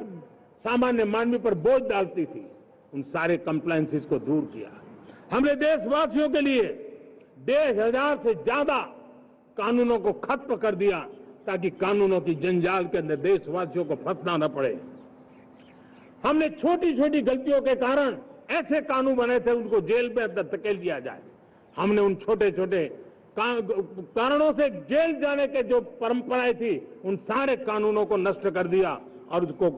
सामान्य मानवी पर बोझ डालती थी, उन सारे कंप्लायंसेस को दूर किया। हमने देशवासियों के लिए 1,500 से ज्यादा कानूनों को खत्म कर दिया, ताकि कानूनों की जंजाल के अंदर देशवासियों को फंसना न पड़े। हमने छोटी छोटी गलतियों के कारण ऐसे कानून बने थे उनको जेल में अंदर धकेल दिया जाए। हमने उन छोटे छोटे कारणों से जेल जाने के जो परंपराएं थी, उन सारे कानूनों को नष्ट कर दिया और उसको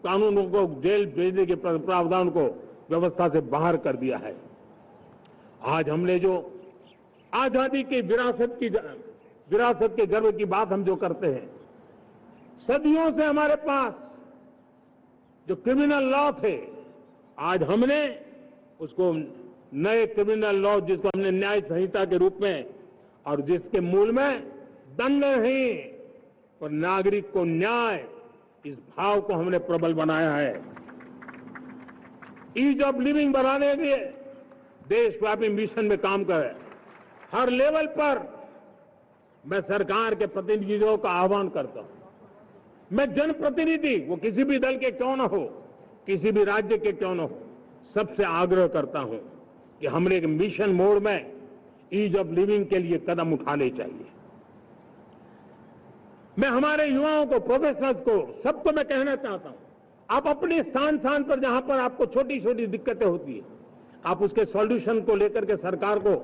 कानूनों को जेल भेजने के प्रावधान को व्यवस्था से बाहर कर दिया है। आज हमने जो आजादी की विरासत के गर्व की बात हम जो करते हैं, सदियों से हमारे पास जो क्रिमिनल लॉ थे, आज हमने उसको नए क्रिमिनल लॉ, जिसको हमने न्याय संहिता के रूप में, और जिसके मूल में दंड नहीं पर नागरिक को न्याय, इस भाव को हमने प्रबल बनाया है। ईज ऑफ लिविंग बनाने के लिए देशव्यापी मिशन में काम कर रहे, हर लेवल पर मैं सरकार के प्रतिनिधियों का आह्वान करता हूं, मैं जनप्रतिनिधि वो किसी भी दल के क्यों न हो, किसी भी राज्य के क्यों न हो, सबसे आग्रह करता हूं कि हमने एक मिशन मोड में ईज ऑफ लिविंग के लिए कदम उठाने चाहिए। मैं हमारे युवाओं को, प्रोफेशनल्स को, सबको मैं कहना चाहता हूं, आप अपने स्थान स्थान पर जहां पर आपको छोटी छोटी दिक्कतें होती है, आप उसके सॉल्यूशन को लेकर के सरकार को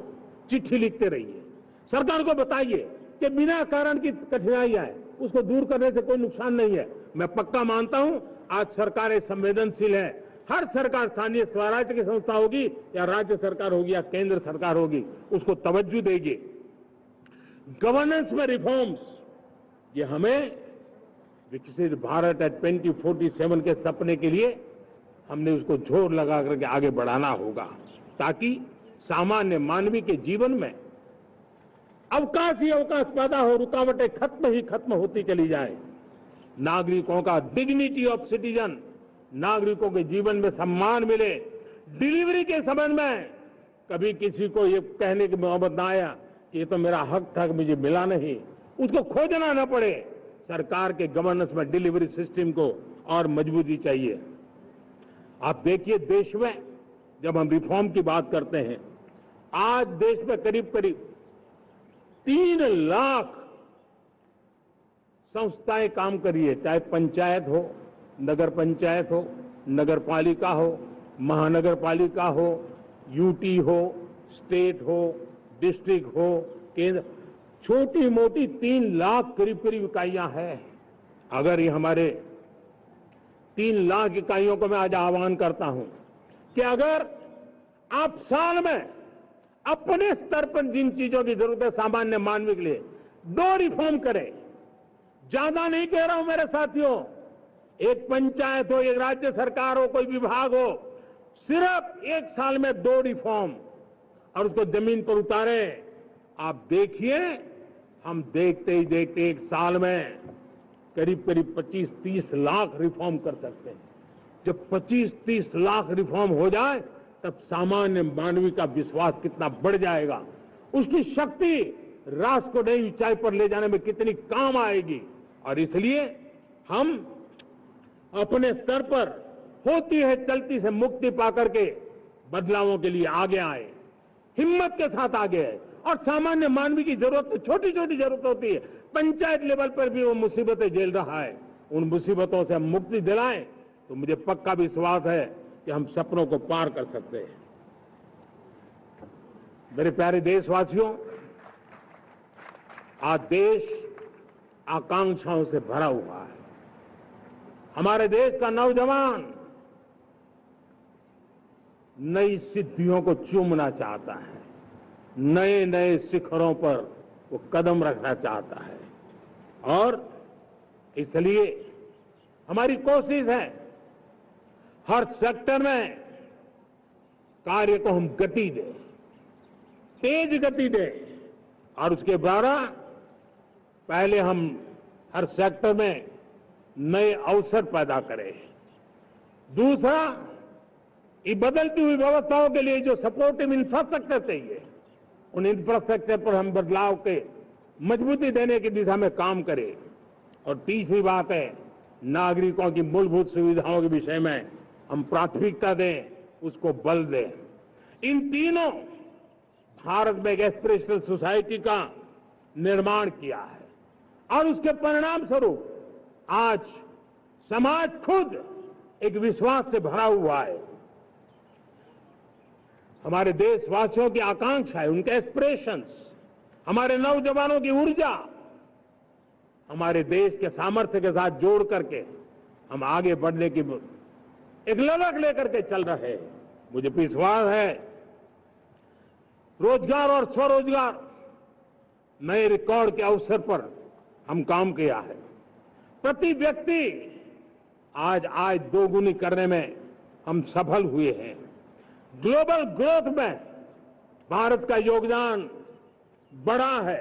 चिट्ठी लिखते रहिए। सरकार को बताइए कि बिना कारण की कठिनाइयां है, उसको दूर करने से कोई नुकसान नहीं है। मैं पक्का मानता हूं आज सरकारें संवेदनशील है। हर सरकार, स्थानीय स्वराज्य की संस्था होगी या राज्य सरकार होगी या केंद्र सरकार होगी, उसको तवज्जो देगी। गवर्नेंस में रिफॉर्म्स, ये हमें विकसित भारत 2047 के सपने के लिए हमने उसको जोर लगा करके आगे बढ़ाना होगा, ताकि सामान्य मानवीय के जीवन में अवकाश ही अवकाश पैदा हो, रुकावटें खत्म ही खत्म होती चली जाए। नागरिकों का डिग्निटी ऑफ सिटीजन, नागरिकों के जीवन में सम्मान मिले। डिलीवरी के संबंध में कभी किसी को ये कहने की नौबत ना आया कि ये तो मेरा हक था, मुझे मिला नहीं, उसको खोजना न पड़े। सरकार के गवर्नेंस में डिलीवरी सिस्टम को और मजबूती चाहिए। आप देखिए, देश में जब हम रिफॉर्म की बात करते हैं, आज देश में करीब करीब 3 लाख संस्थाएं काम कर रही है, चाहे पंचायत हो, नगर पंचायत हो, नगर पालिका हो, महानगर पालिका हो, यूटी हो, स्टेट हो, डिस्ट्रिक्ट हो, केंद्र, छोटी मोटी 3 लाख करीब करीब इकाइयां हैं। अगर ये हमारे 3 लाख इकाइयों को मैं आज आह्वान करता हूं कि अगर आप साल में अपने स्तर पर जिन चीजों की जरूरत है सामान्य मानव के लिए 2 रिफॉर्म करें, ज्यादा नहीं कह रहा हूं मेरे साथियों, एक पंचायत हो, एक राज्य सरकार हो, कोई विभाग हो, सिर्फ 1 साल में 2 रिफॉर्म और उसको जमीन पर उतारें। आप देखिए, हम देखते ही देखते 1 साल में करीब करीब 25-30 लाख रिफॉर्म कर सकते हैं। जब 25-30 लाख रिफॉर्म हो जाए तब सामान्य मानवीय का विश्वास कितना बढ़ जाएगा, उसकी शक्ति राष्ट्र को नई ऊंचाई पर ले जाने में कितनी काम आएगी। और इसलिए हम अपने स्तर पर होती है चलती से मुक्ति पाकर के बदलावों के लिए आगे आए, हिम्मत के साथ आगे आए। और सामान्य मानवीय की जरूरत, छोटी छोटी जरूरत होती है, पंचायत लेवल पर भी वो मुसीबतें झेल रहा है, उन मुसीबतों से हम मुक्ति दिलाएं तो मुझे पक्का विश्वास है कि हम सपनों को पार कर सकते हैं। मेरे प्यारे देशवासियों, आज देश आकांक्षाओं से भरा हुआ है। हमारे देश का नौजवान नई सिद्धियों को चूमना चाहता है, नए नए शिखरों पर वो कदम रखना चाहता है, और इसलिए हमारी कोशिश है हर सेक्टर में कार्य को हम गति दें, तेज गति दें, और उसके द्वारा पहले हम हर सेक्टर में नए अवसर पैदा करें। दूसरा, ये बदलती हुई व्यवस्थाओं के लिए जो सपोर्टिव इंफ्रास्ट्रक्चर चाहिए, उन इंफ्रास्ट्रक्चर पर हम बदलाव के मजबूती देने की दिशा में काम करें। और तीसरी बात है, नागरिकों की मूलभूत सुविधाओं के विषय में हम प्राथमिकता दें, उसको बल दें। इन तीनों भारत में एक एस्पिरेशनल सोसाइटी का निर्माण किया है, और उसके परिणाम स्वरूप आज समाज खुद एक विश्वास से भरा हुआ है। हमारे देशवासियों की आकांक्षा है, उनके एस्पिरेशंस, हमारे नौजवानों की ऊर्जा, हमारे देश के सामर्थ्य के साथ जोड़ करके हम आगे बढ़ने की एक ललक लेकर के चल रहे हैं। मुझे विश्वास है रोजगार और स्वरोजगार नए रिकॉर्ड के अवसर पर हम काम किया है। प्रति व्यक्ति आज आय दोगुनी करने में हम सफल हुए हैं। ग्लोबल ग्रोथ में भारत का योगदान बड़ा है।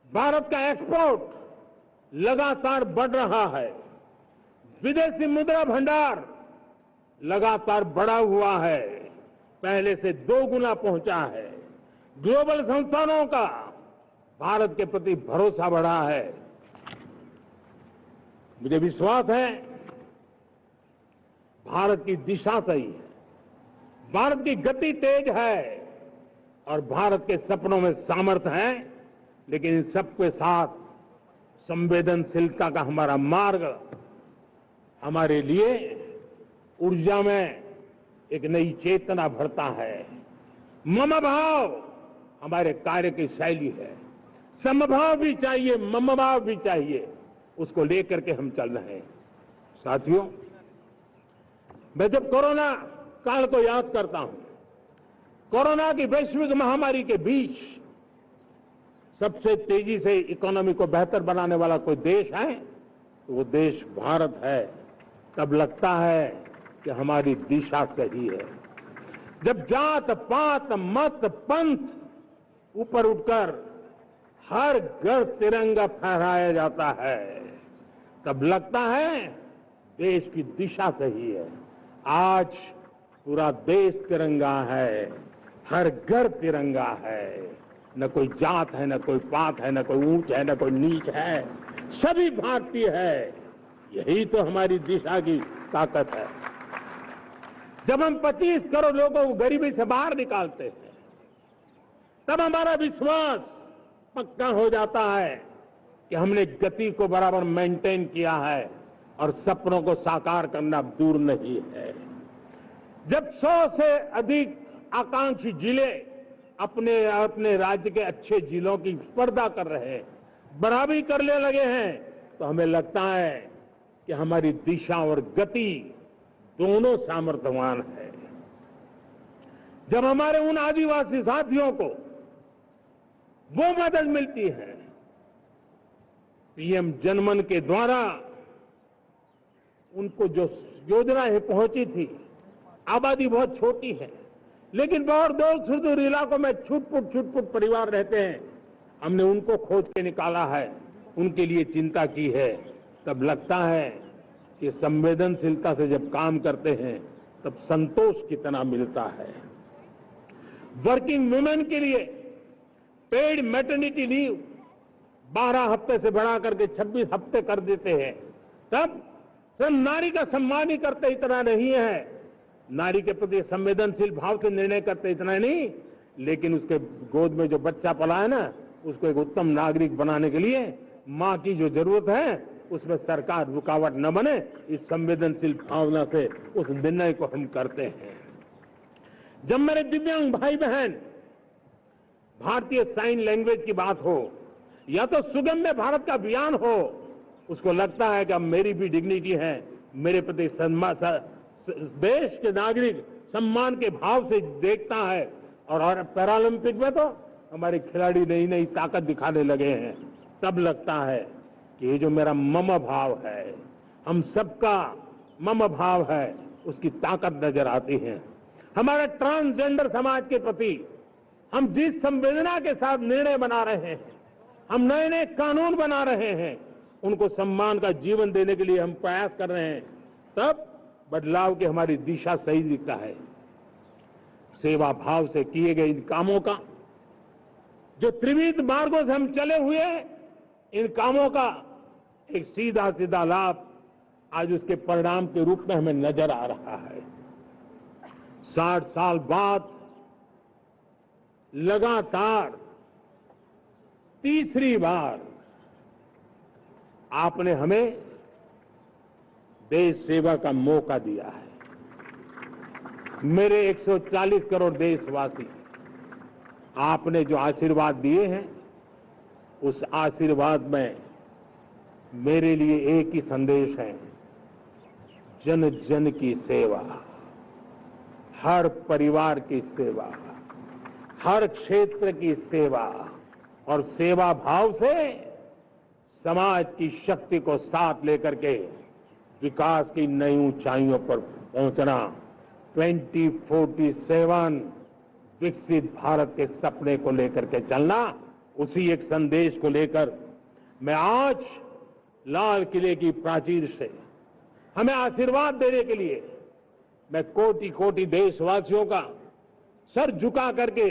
भारत का एक्सपोर्ट लगातार बढ़ रहा है। विदेशी मुद्रा भंडार लगातार बढ़ा हुआ है, पहले से 2 गुना पहुंचा है। ग्लोबल संस्थानों का भारत के प्रति भरोसा बढ़ा है। मुझे विश्वास है भारत की दिशा सही है, भारत की गति तेज है और भारत के सपनों में सामर्थ्य है, लेकिन इन सबके साथ संवेदनशीलता का हमारा मार्ग हमारे लिए ऊर्जा में एक नई चेतना भरता है। मम भाव हमारे कार्य की शैली है। समभाव भी चाहिए, मम भाव भी चाहिए, उसको लेकर के हम चल रहे हैं। साथियों, मैं जब कोरोना काल को याद करता हूं, कोरोना की वैश्विक महामारी के बीच सबसे तेजी से इकोनॉमी को बेहतर बनाने वाला कोई देश है तो वो देश भारत है। तब लगता है कि हमारी दिशा सही है। जब जात पात मत पंथ ऊपर उठकर हर घर तिरंगा फहराया जाता है, तब लगता है देश की दिशा सही है। आज पूरा देश तिरंगा है, हर घर तिरंगा है। न कोई जात है, न कोई पात है, न कोई ऊंच है, न कोई नीच है, सभी भारतीय है। यही तो हमारी दिशा की ताकत है। जब हम 25 करोड़ लोगों को गरीबी से बाहर निकालते हैं, तब हमारा विश्वास पक्का हो जाता है कि हमने गति को बराबर मेंटेन किया है और सपनों को साकार करना दूर नहीं है। जब 100 से अधिक आकांक्षी जिले अपने अपने राज्य के अच्छे जिलों की स्पर्धा कर रहे हैं, बराबरी करने लगे हैं, तो हमें लगता है कि हमारी दिशा और गति दोनों सामर्थ्यवान है। जब हमारे उन आदिवासी साथियों को वो मदद मिलती है, पीएम जनमन के द्वारा उनको जो योजनाएं पहुंची थी, आबादी बहुत छोटी है लेकिन बहुत दूर सुदूर इलाकों में छुटपुट परिवार रहते हैं, हमने उनको खोज के निकाला है, उनके लिए चिंता की है। तब लगता है कि संवेदनशीलता से जब काम करते हैं तब संतोष कितना मिलता है। वर्किंग वुमेन के लिए पेड मैटरनिटी लीव 12 हफ्ते से बढ़ा करके 26 हफ्ते कर देते हैं। तब नारी का सम्मान ही करते इतना नहीं है, नारी के प्रति संवेदनशील भाव से निर्णय करते इतना नहीं, लेकिन उसके गोद में जो बच्चा पला है ना, उसको एक उत्तम नागरिक बनाने के लिए मां की जो जरूरत है उसमें सरकार रुकावट न बने, इस संवेदनशील भावना से उस निर्णय को हम करते हैं। जब मेरे दिव्यांग भाई बहन भारतीय साइन लैंग्वेज की बात हो या तो सुगम्य भारत का अभियान हो, उसको लगता है कि अब मेरी भी डिग्निटी है, मेरे प्रति देश के नागरिक सम्मान के भाव से देखता है। और पैरालंपिक में तो हमारे खिलाड़ी नई नई ताकत दिखाने लगे हैं। तब लगता है कि ये जो मेरा मम भाव है, हम सबका मम भाव है, उसकी ताकत नजर आती है। हमारे ट्रांसजेंडर समाज के प्रति हम जिस संवेदना के साथ निर्णय बना रहे हैं, हम नए नए कानून बना रहे हैं, उनको सम्मान का जीवन देने के लिए हम प्रयास कर रहे हैं, तब बदलाव की हमारी दिशा सही दिखता है। सेवा भाव से किए गए इन कामों का जो त्रिविध मार्गों से हम चले हुए, इन कामों का एक सीधा सीधा लाभ आज उसके परिणाम के रूप में हमें नजर आ रहा है। 60 साल बाद लगातार तीसरी बार आपने हमें देश सेवा का मौका दिया है। मेरे 140 करोड़ देशवासी, आपने जो आशीर्वाद दिए हैं, उस आशीर्वाद में मेरे लिए एक ही संदेश है, जन जन की सेवा, हर परिवार की सेवा, हर क्षेत्र की सेवा और सेवा भाव से समाज की शक्ति को साथ लेकर के विकास की नई ऊंचाइयों पर पहुंचना। 2047 विकसित भारत के सपने को लेकर के चलना, उसी एक संदेश को लेकर मैं आज लाल किले की प्राचीर से हमें आशीर्वाद देने के लिए मैं कोटि कोटि देशवासियों का सर झुका करके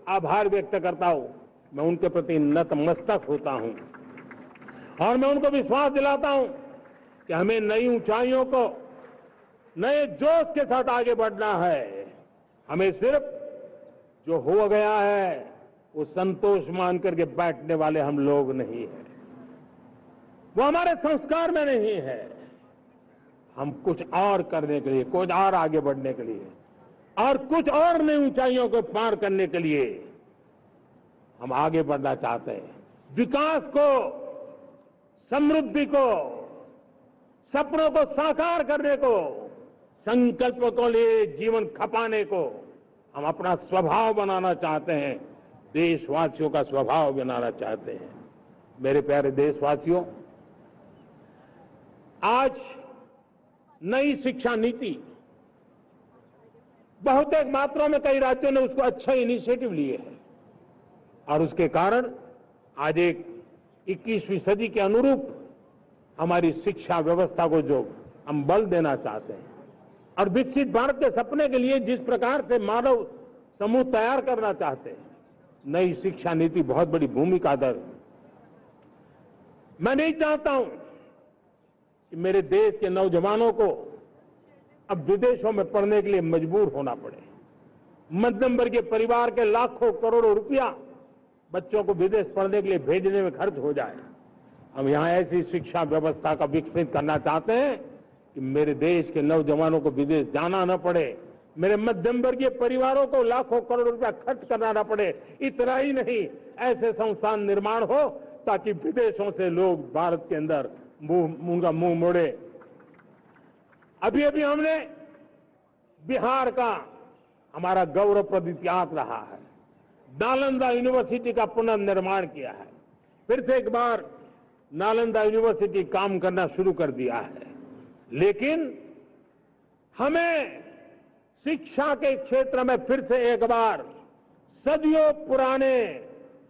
आभार व्यक्त करता हूं। मैं उनके प्रति नतमस्तक होता हूं और मैं उनको विश्वास दिलाता हूं कि हमें नई ऊंचाइयों को नए जोश के साथ आगे बढ़ना है। हमें सिर्फ जो हो गया है वो संतोष मान करके बैठने वाले हम लोग नहीं हैं, वो हमारे संस्कार में नहीं है। हम कुछ और करने के लिए, कुछ और आगे बढ़ने के लिए और कुछ और नई ऊंचाइयों को पार करने के लिए हम आगे बढ़ना चाहते हैं। विकास को, समृद्धि को, सपनों को साकार करने को, संकल्पों को लिए जीवन खपाने को हम अपना स्वभाव बनाना चाहते हैं, देशवासियों का स्वभाव बनाना चाहते हैं। मेरे प्यारे देशवासियों, आज नई शिक्षा नीति बहुतेक मात्रा में कई राज्यों ने उसको अच्छा इनिशिएटिव लिए हैं और उसके कारण आज एक 21वीं सदी के अनुरूप हमारी शिक्षा व्यवस्था को जो हम बल देना चाहते हैं और विकसित भारत के सपने के लिए जिस प्रकार से मानव समूह तैयार करना चाहते हैं, नई शिक्षा नीति बहुत बड़ी भूमिका अदा। मैं नहीं चाहता हूं कि मेरे देश के नौजवानों को अब विदेशों में पढ़ने के लिए मजबूर होना पड़े। मध्यम वर्गीय परिवार के लाखों करोड़ों रुपया बच्चों को विदेश पढ़ने के लिए भेजने में खर्च हो जाए। हम यहां ऐसी शिक्षा व्यवस्था का विकसित करना चाहते हैं कि मेरे देश के नौजवानों को विदेश जाना न पड़े, मेरे मध्यम वर्गीय परिवारों को लाखों करोड़ रुपया खर्च करना न पड़े। इतना ही नहीं, ऐसे संस्थान निर्माण हो ताकि विदेशों से लोग भारत के अंदर उनका मुंह मोड़े। अभी अभी हमने बिहार का हमारा गौरवप्रद इतिहास रहा है, नालंदा यूनिवर्सिटी का पुनर्निर्माण किया है। फिर से एक बार नालंदा यूनिवर्सिटी काम करना शुरू कर दिया है, लेकिन हमें शिक्षा के क्षेत्र में फिर से एक बार सदियों पुराने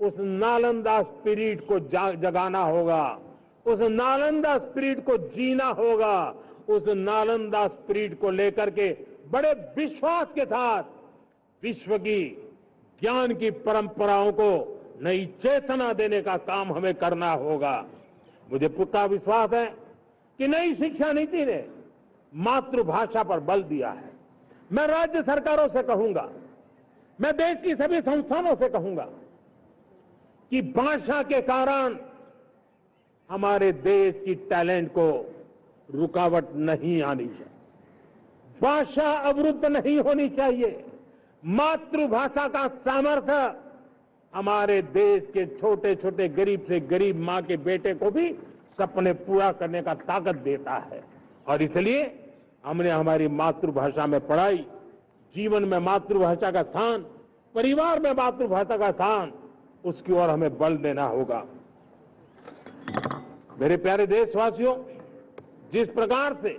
उस नालंदा स्पिरिट को जगाना होगा, उस नालंदा स्पिरिट को जीना होगा, उस नालंदा स्पिरिट को लेकर के बड़े विश्वास के साथ विश्व की ज्ञान की परंपराओं को नई चेतना देने का काम हमें करना होगा। मुझे पूरा विश्वास है कि नई शिक्षा नीति ने मातृभाषा पर बल दिया है। मैं राज्य सरकारों से कहूंगा, मैं देश की सभी संस्थानों से कहूंगा कि भाषा के कारण हमारे देश की टैलेंट को रुकावट नहीं आनी चाहिए, भाषा अवरुद्ध नहीं होनी चाहिए। मातृभाषा का सामर्थ्य हमारे देश के छोटे छोटे गरीब से गरीब मां के बेटे को भी सपने पूरा करने का ताकत देता है। और इसलिए हमने हमारी मातृभाषा में पढ़ाई, जीवन में मातृभाषा का स्थान, परिवार में मातृभाषा का स्थान, उसकी ओर हमें बल देना होगा। मेरे प्यारे देशवासियों, जिस प्रकार से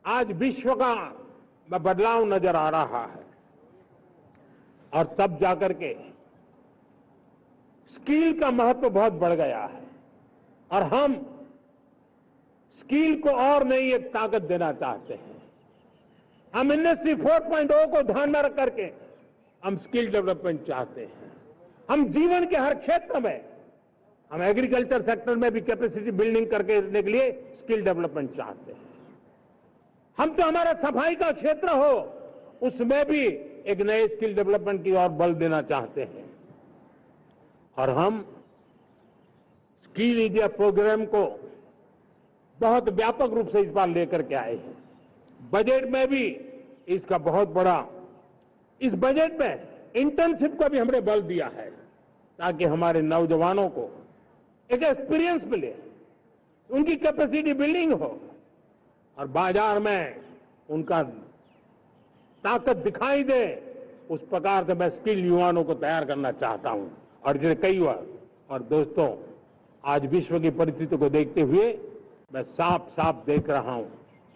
आज विश्व का में बदलाव नजर आ रहा है और तब जाकर के स्किल का महत्व बहुत बढ़ गया है और हम स्किल को और नई एक ताकत देना चाहते हैं। हम इंडस्ट्री 4.0 को ध्यान में रख करके हम स्किल डेवलपमेंट चाहते हैं। हम जीवन के हर क्षेत्र में, हम एग्रीकल्चर सेक्टर में भी कैपेसिटी बिल्डिंग करके देने के लिए स्किल डेवलपमेंट चाहते हैं। हम तो हमारा सफाई का क्षेत्र हो, उसमें भी एक नए स्किल डेवलपमेंट की ओर बल देना चाहते हैं। और हम स्किल इंडिया प्रोग्राम को बहुत व्यापक रूप से इस बार लेकर के आए हैं। बजट में भी इसका बहुत बड़ा, इस बजट में इंटर्नशिप को भी हमने बल दिया है ताकि हमारे नौजवानों को एक एक्सपीरियंस मिले, उनकी कैपेसिटी बिल्डिंग हो और बाजार में उनका ताकत दिखाई दे। उस प्रकार से मैं स्किल युवाओं को तैयार करना चाहता हूं। और जिसे कई बार, और दोस्तों, आज विश्व की परिस्थिति को देखते हुए मैं साफ साफ देख रहा हूं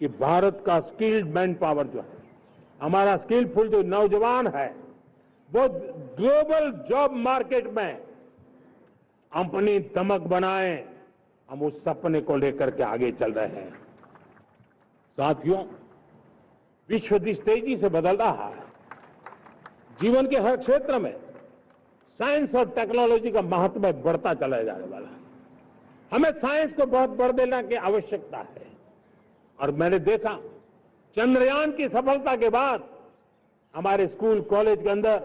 कि भारत का स्किल्ड मैन पावर जो है, हमारा स्किलफुल जो नौजवान है, वो ग्लोबल जॉब मार्केट में अपनी दमक बनाए। हम उस सपने को लेकर के आगे चल रहे हैं। साथियों, विश्व जिस तेजी से बदल रहा है, जीवन के हर क्षेत्र में साइंस और टेक्नोलॉजी का महत्व बढ़ता चला जाने वाला है। हमें साइंस को बहुत बढ़ देने की आवश्यकता है। और मैंने देखा चंद्रयान की सफलता के बाद हमारे स्कूल कॉलेज के अंदर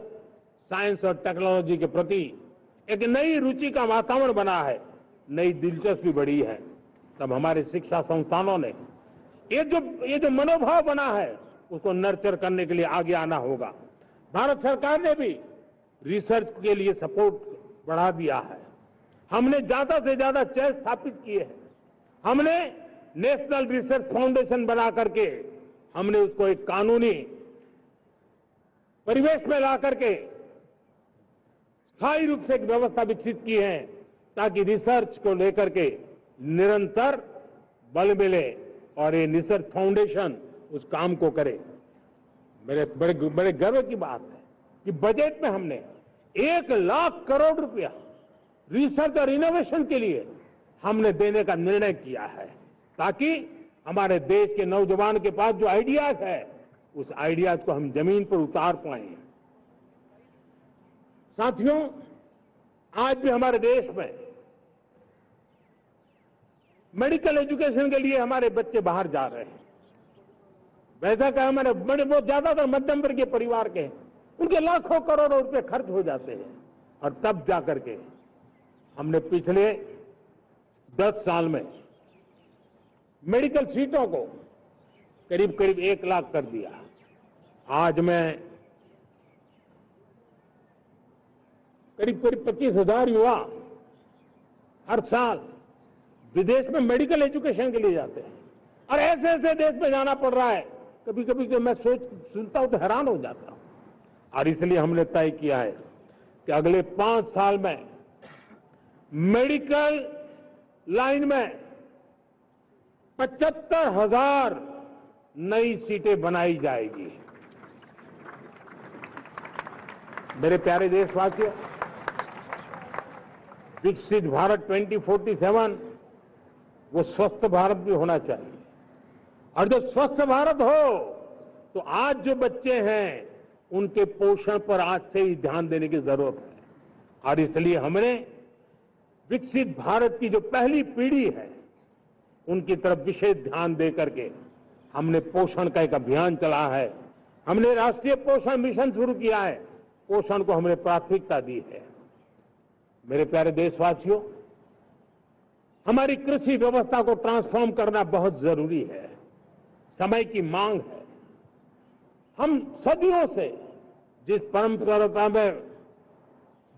साइंस और टेक्नोलॉजी के प्रति एक नई रुचि का वातावरण बना है, नई दिलचस्पी बढ़ी है। तब हमारे शिक्षा संस्थानों ने ये जो मनोभाव बना है उसको नर्चर करने के लिए आगे आना होगा। भारत सरकार ने भी रिसर्च के लिए सपोर्ट बढ़ा दिया है। हमने ज्यादा से ज्यादा चेस स्थापित किए हैं। हमने नेशनल रिसर्च फाउंडेशन बना करके हमने उसको एक कानूनी परिवेश में ला करके स्थायी रूप से एक व्यवस्था विकसित की है ताकि रिसर्च को लेकर के निरंतर बल मिले और ये रिसर्च फाउंडेशन उस काम को करे। मेरे बड़े गर्व की बात है कि बजट में हमने 1 लाख करोड़ रुपया रिसर्च और इनोवेशन के लिए हमने देने का निर्णय किया है ताकि हमारे देश के नौजवान के पास जो आइडियाज है उस आइडियाज को हम जमीन पर उतार पाए। साथियों, आज भी हमारे देश में मेडिकल एजुकेशन के लिए हमारे बच्चे बाहर जा रहे हैं। वैसा कहा मैंने, बहुत ज्यादातर मध्यम वर्गीय परिवार के उनके लाखों करोड़ों रुपए खर्च हो जाते हैं और तब जाकर के हमने पिछले 10 साल में मेडिकल सीटों को करीब करीब 1 लाख कर दिया। आज मैं करीब 25,000 युवा हर साल विदेश में मेडिकल एजुकेशन के लिए जाते हैं और ऐसे ऐसे देश में जाना पड़ रहा है, कभी कभी तो मैं सुनता हूं तो हैरान हो जाता हूं। और इसलिए हमने तय किया है कि अगले 5 साल में मेडिकल लाइन में 75,000 नई सीटें बनाई जाएगी। मेरे प्यारे देशवासियों, विकसित भारत 2047 वो स्वस्थ भारत भी होना चाहिए और जब स्वस्थ भारत हो तो आज जो बच्चे हैं उनके पोषण पर आज से ही ध्यान देने की जरूरत है। और इसलिए हमने विकसित भारत की जो पहली पीढ़ी है उनकी तरफ विशेष ध्यान दे करके हमने पोषण का एक अभियान चला है। हमने राष्ट्रीय पोषण मिशन शुरू किया है, पोषण को हमने प्राथमिकता दी है। मेरे प्यारे देशवासियों, हमारी कृषि व्यवस्था को ट्रांसफॉर्म करना बहुत जरूरी है, समय की मांग है। हम सदियों से जिस परंपरा में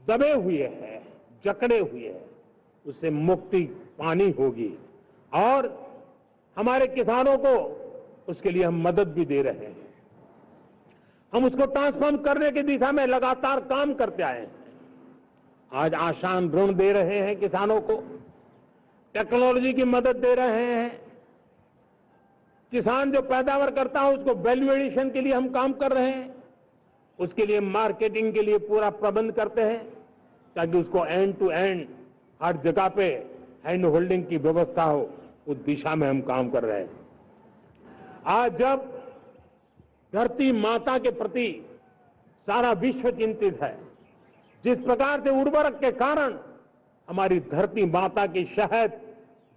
दबे हुए हैं, जकड़े हुए हैं, उससे मुक्ति पानी होगी और हमारे किसानों को उसके लिए हम मदद भी दे रहे हैं। हम उसको ट्रांसफॉर्म करने की दिशा में लगातार काम करते आए हैं। आज आसान ऋण दे रहे हैं किसानों को, टेक्नोलॉजी की मदद दे रहे हैं। किसान जो पैदावार करता है उसको वैल्यू एडिशन के लिए हम काम कर रहे हैं, उसके लिए मार्केटिंग के लिए पूरा प्रबंध करते हैं ताकि उसको एंड टू एंड हर जगह पे हैंड होल्डिंग की व्यवस्था हो, उस दिशा में हम काम कर रहे हैं। आज जब धरती माता के प्रति सारा विश्व चिंतित है, जिस प्रकार से उर्वरक के कारण हमारी धरती माता की शहद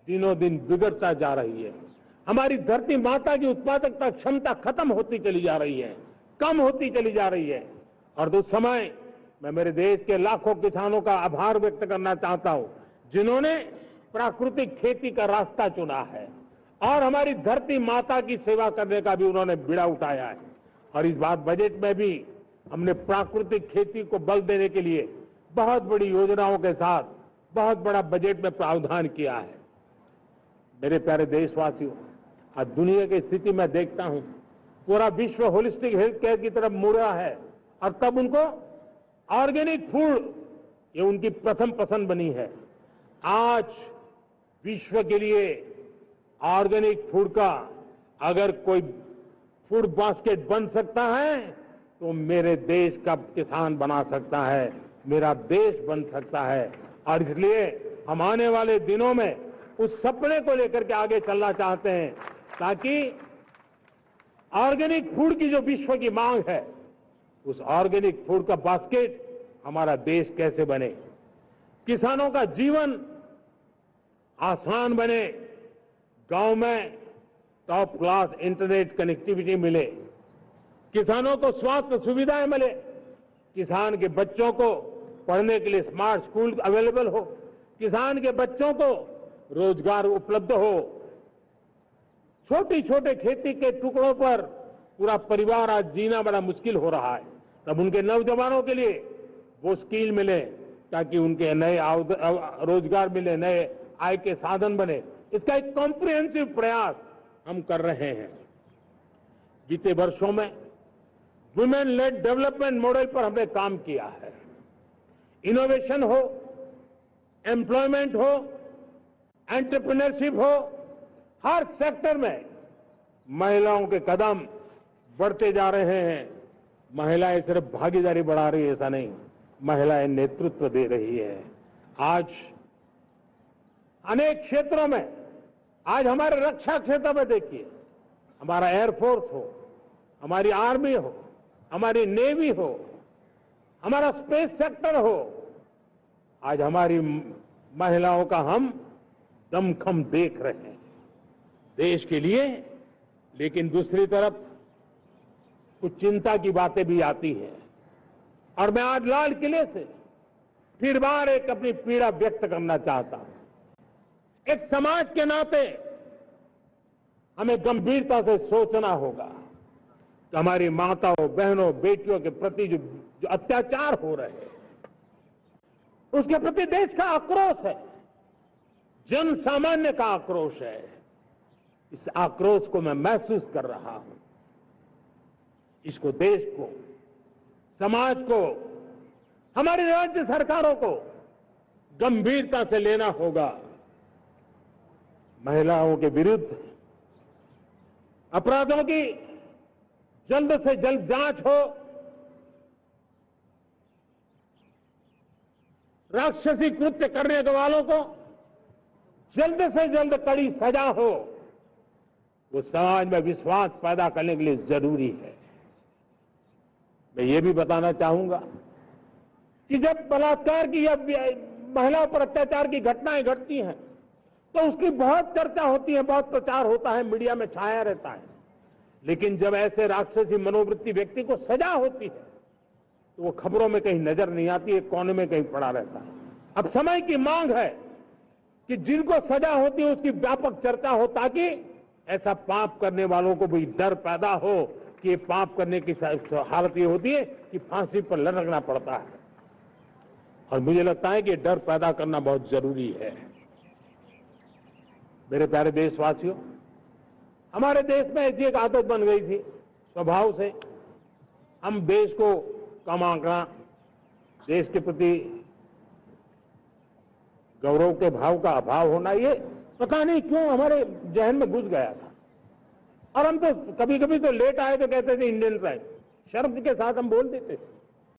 दिनों दिन बिगड़ता जा रही है, हमारी धरती माता की उत्पादकता क्षमता खत्म होती चली जा रही है, कम होती चली जा रही है। और उस समय मैं मेरे देश के लाखों किसानों का आभार व्यक्त करना चाहता हूं जिन्होंने प्राकृतिक खेती का रास्ता चुना है और हमारी धरती माता की सेवा करने का भी उन्होंने बीड़ा उठाया है। और इस बार बजट में भी हमने प्राकृतिक खेती को बल देने के लिए बहुत बड़ी योजनाओं के साथ बहुत बड़ा बजट में प्रावधान किया है। मेरे प्यारे देशवासियों, आज दुनिया की स्थिति में देखता हूं पूरा विश्व होलिस्टिक हेल्थ केयर की तरफ मुड़ रहा है और तब उनको ऑर्गेनिक फूड ये उनकी प्रथम पसंद बनी है। आज विश्व के लिए ऑर्गेनिक फूड का अगर कोई फूड बास्केट बन सकता है तो मेरे देश का किसान बना सकता है, मेरा देश बन सकता है। और इसलिए हम आने वाले दिनों में उस सपने को लेकर के आगे चलना चाहते हैं ताकि ऑर्गेनिक फूड की जो विश्व की मांग है उस ऑर्गेनिक फूड का बास्केट हमारा देश कैसे बने, किसानों का जीवन आसान बने, गांव में टॉप क्लास इंटरनेट कनेक्टिविटी मिले, किसानों को स्वास्थ्य सुविधाएं मिले, किसान के बच्चों को पढ़ने के लिए स्मार्ट स्कूल अवेलेबल हो, किसान के बच्चों को रोजगार उपलब्ध हो। छोटी छोटे खेती के टुकड़ों पर पूरा परिवार आज जीना बड़ा मुश्किल हो रहा है, तब उनके नौजवानों के लिए वो स्किल मिले ताकि उनके नए रोजगार मिले, नए आय के साधन बने। इसका एक कॉम्प्रिहेंसिव प्रयास हम कर रहे हैं। बीते वर्षों में वुमेन लेड डेवलपमेंट मॉडल पर हमने काम किया है। इनोवेशन हो, एम्प्लॉयमेंट हो, एंटरप्रेन्योरशिप हो, हर सेक्टर में महिलाओं के कदम बढ़ते जा रहे हैं। महिलाएं सिर्फ भागीदारी बढ़ा रही है ऐसा नहीं, महिलाएं नेतृत्व दे रही है। आज अनेक क्षेत्रों में, आज हमारे रक्षा क्षेत्र में देखिए, हमारा एयरफोर्स हो, हमारी आर्मी हो, हमारी नेवी हो, हमारा स्पेस सेक्टर हो, आज हमारी महिलाओं का हम दमखम देख रहे हैं देश के लिए। लेकिन दूसरी तरफ कुछ चिंता की बातें भी आती हैं और मैं आज लाल किले से फिर बार एक अपनी पीड़ा व्यक्त करना चाहता हूं। एक समाज के नाते हमें गंभीरता से सोचना होगा कि हमारी माताओं, बहनों, बेटियों के प्रति जो अत्याचार हो रहे हैं, उसके प्रति देश का आक्रोश है, जन सामान्य का आक्रोश है। इस आक्रोश को मैं महसूस कर रहा हूं। इसको देश को, समाज को, हमारी राज्य सरकारों को गंभीरता से लेना होगा। महिलाओं के विरुद्ध अपराधों की जल्द से जल्द जांच हो, राक्षसी कृत्य करने वालों को जल्द से जल्द कड़ी सजा हो, वो समाज में विश्वास पैदा करने के लिए जरूरी है। मैं ये भी बताना चाहूंगा कि जब बलात्कार की या महिलाओं पर अत्याचार की घटनाएं घटती हैं तो उसकी बहुत चर्चा होती है, बहुत प्रचार होता है, मीडिया में छाया रहता है। लेकिन जब ऐसे राक्षसी मनोवृत्ति व्यक्ति को सजा होती है तो वो खबरों में कहीं नजर नहीं आती है, कोने में कहीं पड़ा रहता है। अब समय की मांग है कि जिनको सजा होती है उसकी व्यापक चर्चा हो, ताकि ऐसा पाप करने वालों को भी डर पैदा हो कि ये पाप करने की हालत ये होती है कि फांसी पर लटकना पड़ता है। और मुझे लगता है कि डर पैदा करना बहुत जरूरी है। मेरे प्यारे देशवासियों, हमारे देश में ऐसी एक आदत बन गई थी स्वभाव से, हम देश को कम आंकना, देश के प्रति गौरव के भाव का अभाव होना, ये पता नहीं क्यों हमारे जहन में घुस गया था। और हम तो कभी कभी तो लेट आए तो कहते थे इंडियंस आए, शर्म के साथ हम बोल देते थे।